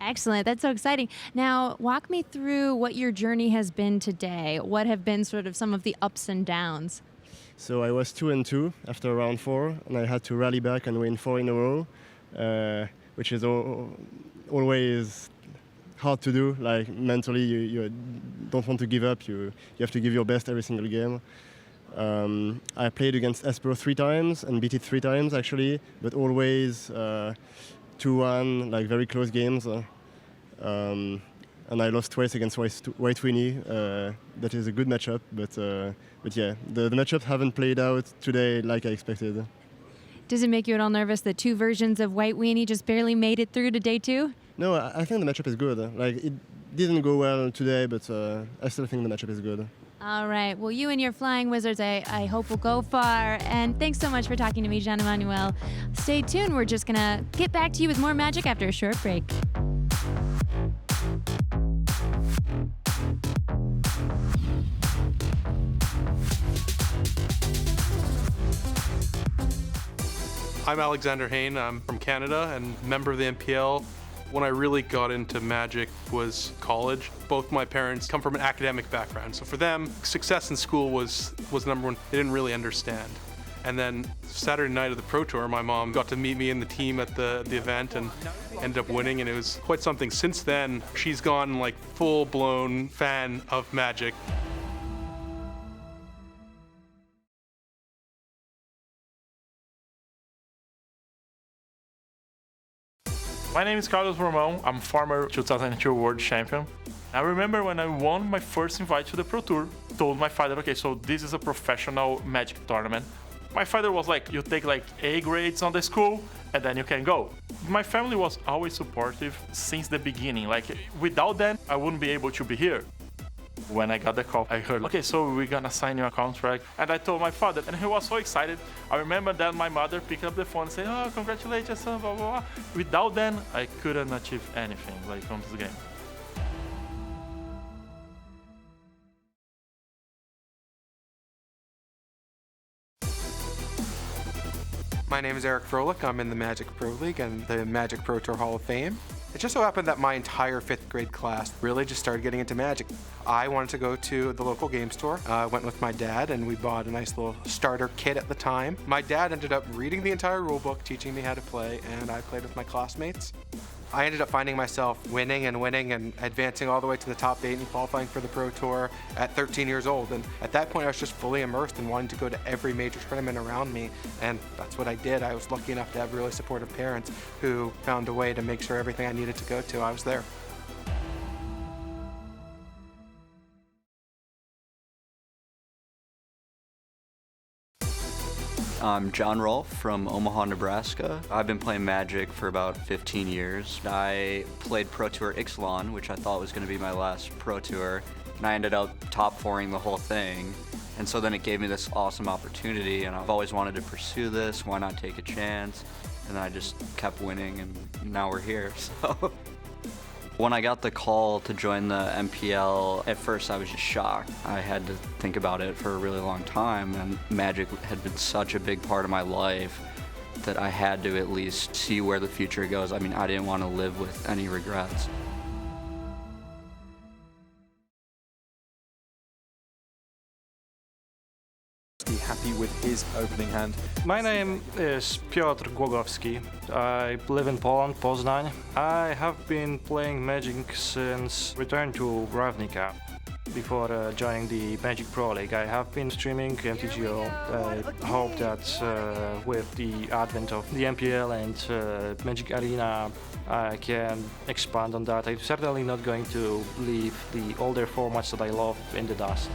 Excellent. That's so exciting. Now, walk me through what your journey has been today. What have been sort of some of the ups and downs? So I was 2-2 after round 4, and I had to rally back and win 4 in a row, which is always hard to do. Like mentally, you don't want to give up. You have to give your best every single game. I played against Esper 3 times and beat it 3 times actually, but always 2-1, like very close games. And I lost twice against White Winnie. That is a good matchup, but yeah, the matchups haven't played out today like I expected. Does it make you at all nervous that 2 versions of White Weenie just barely made it through to day 2? No, I think the matchup is good. Like it didn't go well today, but I still think the matchup is good. All right. Well, you and your Flying Wizards, I hope will go far. And thanks so much for talking to me, Jean-Emmanuel. Stay tuned. We're just going to get back to you with more magic after a short break. I'm Alexander Hain. I'm from Canada and member of the MPL. When I really got into Magic was college. Both my parents come from an academic background, so for them, success in school was number one. They didn't really understand. And then Saturday night of the Pro Tour, my mom got to meet me and the team at the event and ended up winning, and it was quite something. Since then, she's gone like full-blown fan of Magic. My name is Carlos Romão. I'm former 2002 World Champion. I remember when I won my first invite to the Pro Tour, told my father, okay, so this is a professional Magic tournament. My father was like, you take like A grades on the school and then you can go. My family was always supportive since the beginning. Like without them, I wouldn't be able to be here. When I got the call, I heard, okay, so we're gonna sign you a contract. And I told my father, and he was so excited. I remember that my mother picked up the phone and said, oh, congratulations, son, blah, blah, blah. Without them, I couldn't achieve anything like on this game. My name is Eric Froelich. I'm in the Magic Pro League and the Magic Pro Tour Hall of Fame. It just so happened that my entire 5th grade class really just started getting into Magic. I wanted to go to the local game store. I went with my dad and we bought a nice little starter kit at the time. My dad ended up reading the entire rule book, teaching me how to play, and I played with my classmates. I ended up finding myself winning and advancing all the way to the top 8 and qualifying for the Pro Tour at 13 years old. And at that point, I was just fully immersed and wanting to go to every major tournament around me. And that's what I did. I was lucky enough to have really supportive parents who found a way to make sure everything I needed to go to, I was there. I'm John Rolfe from Omaha, Nebraska. I've been playing Magic for about 15 years. I played Pro Tour Ixalan, which I thought was going to be my last Pro Tour, and I ended up top 4ing the whole thing. And so then it gave me this awesome opportunity, and I've always wanted to pursue this. Why not take a chance? And I just kept winning, and now we're here. So when I got the call to join the MPL, at first I was just shocked. I had to think about it for a really long time, and Magic had been such a big part of my life that I had to at least see where the future goes. I mean, I didn't want to live with any regrets. Happy with his opening hand. My name is Piotr Głogowski. I live in Poland, Poznań. I have been playing Magic since return to Ravnica. Before joining the Magic Pro League, I have been streaming MTGO. I hope that with the advent of the MPL and Magic Arena, I can expand on that. I'm certainly not going to leave the older formats that I love in the dust.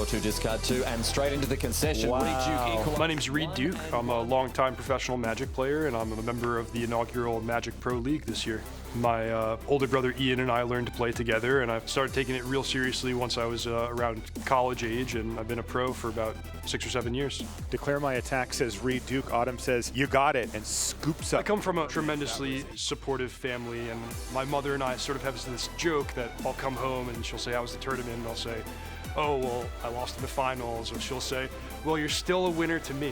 2 discard 2 and straight into the concession. Wow. Reid Duke My name's Reid Duke. I'm a longtime professional Magic player, and I'm a member of the inaugural Magic Pro League this year. My older brother Ian and I learned to play together, and I started taking it real seriously once I was around college age, and I've been a pro for about 6 or 7 years. Declare My Attack says Reid Duke. Autumn says, you got it, and scoops up. I come from a tremendously supportive family, and my mother and I sort of have this joke that I'll come home and she'll say, how was the tournament? And I'll say, oh, well, I lost in the finals. Or she'll say, well, you're still a winner to me.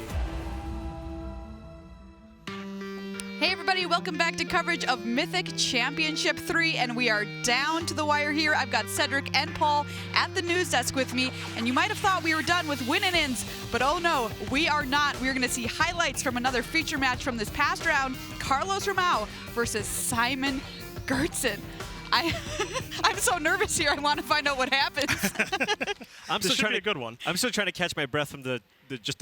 Hey everybody, welcome back to coverage of Mythic Championship 3, and we are down to the wire here. I've got Cedric and Paul at the news desk with me, and you might have thought we were done with win-and-ins, but oh no, we are not. We're gonna see highlights from another feature match from this past round, Carlos Ramos versus Simon Gertzen. I'm so nervous here. I want to find out what happens. This should be a good one. I'm still trying to catch my breath from the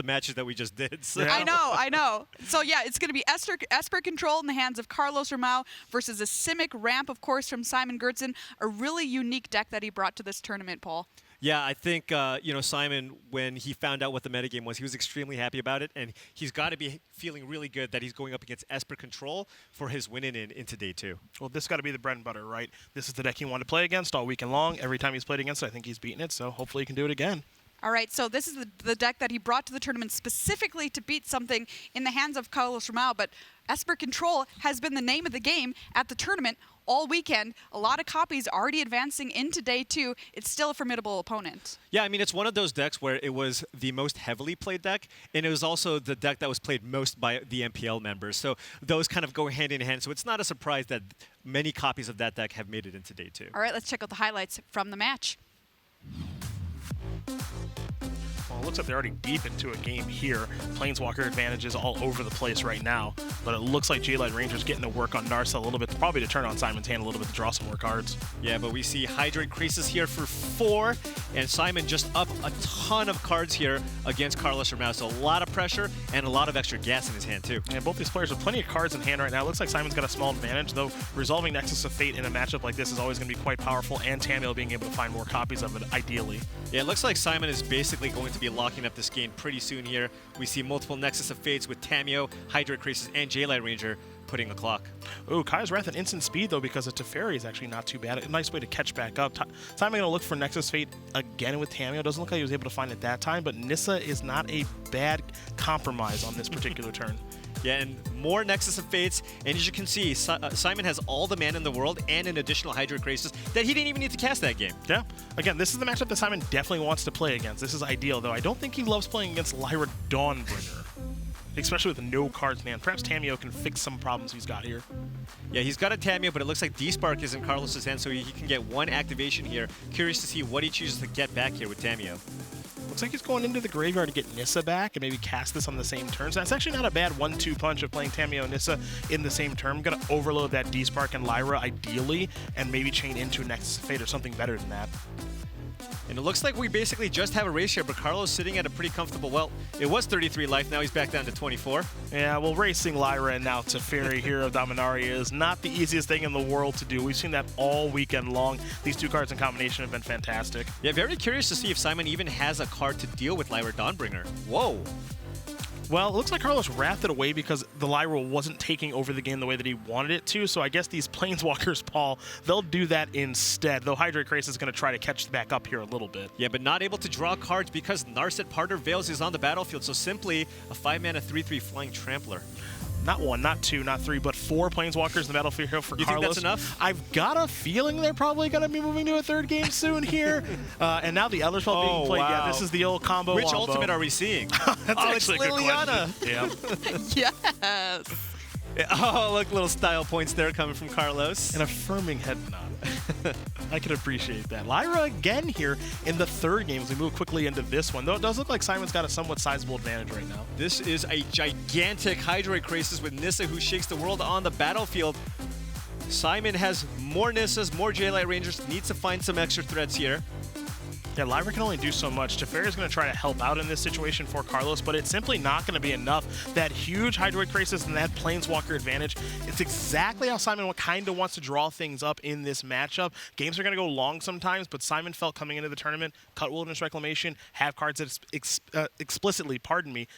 matches that we just did. So. I know. So yeah, it's going to be Esper Control in the hands of Carlos Ramos versus a Simic Ramp, of course, from Simon Gertzen. A really unique deck that he brought to this tournament, Paul. Yeah, I think, Simon, when he found out what the metagame was, he was extremely happy about it, and he's got to be feeling really good that he's going up against Esper Control for his win-in into day 2. Well, this got to be the bread and butter, right? This is the deck he wanted to play against all weekend long. Every time he's played against it, I think he's beaten it, so hopefully he can do it again. All right, so this is the deck that he brought to the tournament specifically to beat something in the hands of Carlos Ramos, but Esper Control has been the name of the game at the tournament all weekend. A lot of copies already advancing into day 2. It's still a formidable opponent. Yeah, I mean, it's one of those decks where it was the most heavily played deck, and it was also the deck that was played most by the MPL members. So those kind of go hand in hand. So it's not a surprise that many copies of that deck have made it into day 2. All right, let's check out the highlights from the match. Well, it looks like they're already deep into a game here. Planeswalker advantages all over the place right now, but it looks like J-Light Ranger's getting to work on Narsa a little bit, probably to turn on Simon's hand a little bit to draw some more cards. Yeah, but we see Hydrate Creases here for 4, and Simon just up a ton of cards here against Carlos Ramos. So a lot of pressure and a lot of extra gas in his hand, too. And both these players have plenty of cards in hand right now. It looks like Simon's got a small advantage, though resolving Nexus of Fate in a matchup like this is always going to be quite powerful, and Tamil being able to find more copies of it, ideally. Yeah, it looks like Simon is basically going to be locking up this game pretty soon here. We see multiple Nexus of Fates with Tamio, Hydrate Creases, and J-Light Ranger putting the clock. Ooh, Kaya's Wrath at instant speed, though, because a Teferi is actually not too bad. A nice way to catch back up. Simon going to look for Nexus Fate again with Tamio. Doesn't look like he was able to find it that time, but Nissa is not a bad compromise on this particular turn. Yeah, and more Nexus of Fates, and as you can see, Simon has all the mana in the world and an additional Hydra Crisis that he didn't even need to cast that game. Yeah, again, this is the matchup that Simon definitely wants to play against. This is ideal, though. I don't think he loves playing against Lyra Dawnbringer, especially with no cards in hand. Perhaps Tamio can fix some problems he's got here. Yeah, he's got a Tamio, but it looks like D-Spark is in Carlos's hand, so he can get one activation here. Curious to see what he chooses to get back here with Tamio. Looks like he's going into the graveyard to get Nissa back and maybe cast this on the same turn. So that's actually not a bad 1-2 punch of playing Tamio and Nissa in the same turn. I'm going to overload that D-Spark and Lyra ideally and maybe chain into Nexus of Fate or something better than that. And it looks like we basically just have a race here, but Carlos sitting at a pretty comfortable, well, it was 33 life, now he's back down to 24. Yeah, well, racing Lyra and now Teferi here of Dominaria is not the easiest thing in the world to do. We've seen that all weekend long. These two cards in combination have been fantastic. Yeah, very curious to see if Simon even has a card to deal with Lyra Dawnbringer. Whoa. Well, it looks like Carlos wrathed it away because the Lyra wasn't taking over the game the way that he wanted it to, so I guess these Planeswalkers, Paul, they'll do that instead, though Hydrate Crisis is going to try to catch back up here a little bit. Yeah, but not able to draw cards because Narset Parter Veils is on the battlefield, so simply a 5-mana 3/3 Flying Trampler. Not 1, not 2, not 3, but 4 Planeswalkers in the battlefield here for You Carlos. think that's enough? I've got a feeling they're probably going to be moving to a third game soon here. And now the Elderspell being played. Wow. Yeah, this is the old combo. Which wombo. ultimate are we seeing? That's actually it's a good Liliana. question. Yeah. Yes. Oh, look, little style points there coming from Carlos. An affirming head nod. I can appreciate that. Lyra again here in the third game as we move quickly into this one, though it does look like Simon's got a somewhat sizable advantage right now. This is a gigantic Hydrate Crisis with Nissa who shakes the world on the battlefield. Simon has more Nissas, more J-Light Rangers, needs to find some extra threats here. Yeah, Lyra can only do so much. Teferi is going to try to help out in this situation for Carlos, but it's simply not going to be enough. That huge Hydroid Crisis and that Planeswalker advantage, it's exactly how Simon kind of wants to draw things up in this matchup. Games are going to go long sometimes, but Simon felt coming into the tournament, cut Wilderness Reclamation, have cards that explicitly,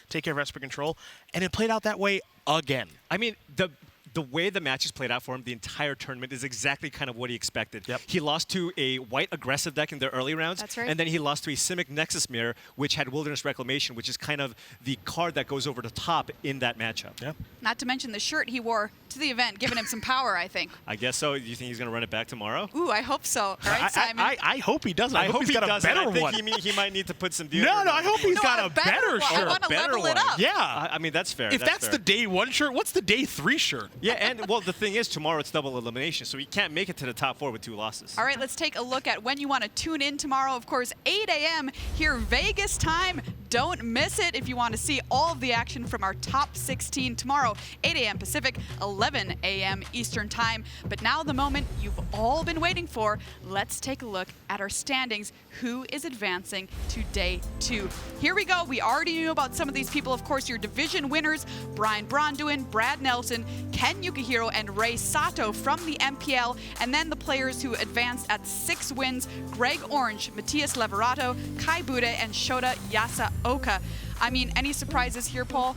take care of Esper Control, and it played out that way again. I mean, the way the matches played out for him the entire tournament is exactly kind of what he expected. Yep. He lost to a white aggressive deck in the early rounds. That's right. And then he lost to a Simic Nexus Mirror, which had Wilderness Reclamation, which is kind of the card that goes over the top in that matchup. Yeah. Not to mention the shirt he wore to the event, giving him some power, I think. I guess so. You think he's going to run it back tomorrow? Ooh, I hope so. All right, Simon. I hope he doesn't. I hope he's got a better one. I think he might need to put some deodorant No, I on. hope he's got a better shirt. I want to level it up. Yeah. I mean, that's fair. If that's the day 1 shirt, what's the day 3 shirt? Yeah, and well, the thing is, tomorrow it's double elimination, so he can't make it to the top 4 with 2 losses. All right, let's take a look at when you want to tune in tomorrow. Of course, 8 a.m. here, Vegas time. Don't miss it if you want to see all of the action from our top 16 tomorrow, 8 a.m. Pacific, 11 a.m. Eastern time. But now the moment you've all been waiting for, let's take a look at our standings. Who is advancing to day 2? Here we go. We already knew about some of these people. Of course, your division winners, Brian Bronduin, Brad Nelson, Ken Yukihiro, and Ray Sato from the MPL. And then the players who advanced at 6 wins, Greg Orange, Matthias Leverato, Kai Bude, and Shota Yasaoka. I mean, any surprises here, Paul?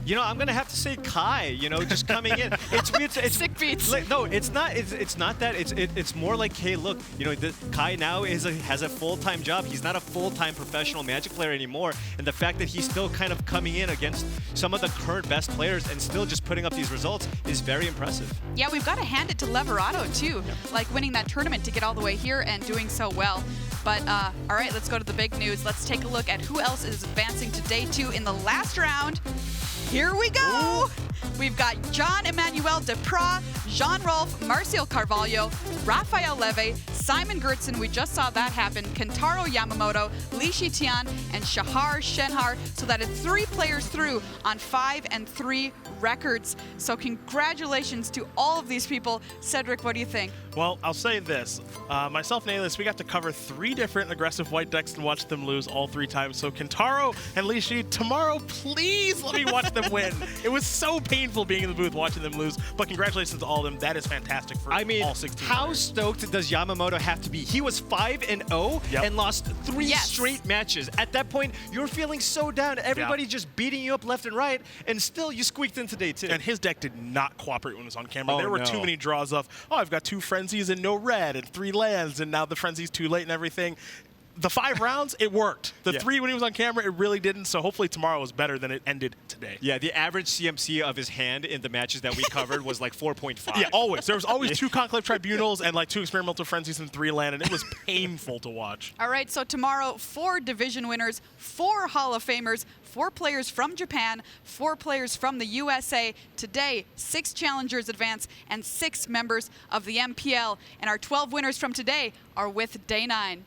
You know, I'm gonna have to say Kai. You know, just coming in. It's sick beats. No, it's not. It's not that. It's more like, hey, look. You know, Kai now has a full-time job. He's not a full-time professional Magic player anymore. And the fact that he's still kind of coming in against some of the current best players and still just putting up these results is very impressive. Yeah, we've got to hand it to Leverato too, like winning that tournament to get all the way here and doing so well. But all right, let's go to the big news. Let's take a look at who else is advancing to day 2 in the last round. Here we go! We've got John Emmanuel Depra, Jean-Rolf, Marcio Carvalho, Rafael Leve, Simon Gertzen, we just saw that happen, Kentaro Yamamoto, Li Shitian, and Shahar Shenhar, so that is 3 players through on 5 and 3 records. So congratulations to all of these people. Cedric, what do you think? Well, I'll say this. Myself and Alias, we got to cover 3 different aggressive white decks and watch them lose all 3 times. So Kentaro and Lishi, tomorrow, please let me watch them win. It was so painful being in the booth watching them lose, but congratulations to all of them. That is fantastic for all 16 how players. Stoked does Yamamoto have to be? He was 5-0 and lost 3 straight matches. At that point, you're feeling so down. Everybody just beating you up left and right, and still you squeaked into day 2. And his deck did not cooperate when it was on camera. There were no. too many draws of, I've got 2 frenzies and no red and 3 lands, and now the frenzy's too late and everything. The 5 rounds, it worked. The 3 when he was on camera, it really didn't. So hopefully tomorrow was better than it ended today. Yeah, the average CMC of his hand in the matches that we covered was like 4.5. Yeah, always. There was always 2 Conclave Tribunals and like 2 Experimental Frenzies and 3 land, and it was painful to watch. All right, so tomorrow, 4 division winners, 4 Hall of Famers, 4 players from Japan, 4 players from the USA. Today, 6 challengers advance and 6 members of the MPL. And our 12 winners from today are with day 9.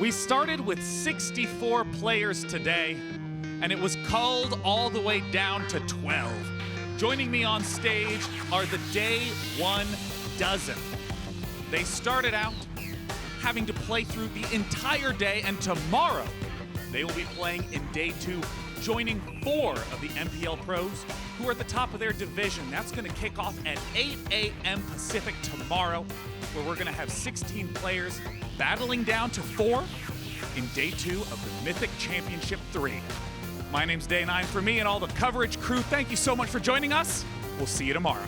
We started with 64 players today, and it was culled all the way down to 12. Joining me on stage are the day 1 dozen. They started out having to play through the entire day, and tomorrow they will be playing in day 2, joining 4 of the MPL pros who are at the top of their division. That's going to kick off at 8 a.m. Pacific tomorrow, where we're going to have 16 players battling down to 4 in day 2 of the Mythic Championship 3. My name's Day 9. For me and all the coverage crew, thank you so much for joining us. We'll see you tomorrow.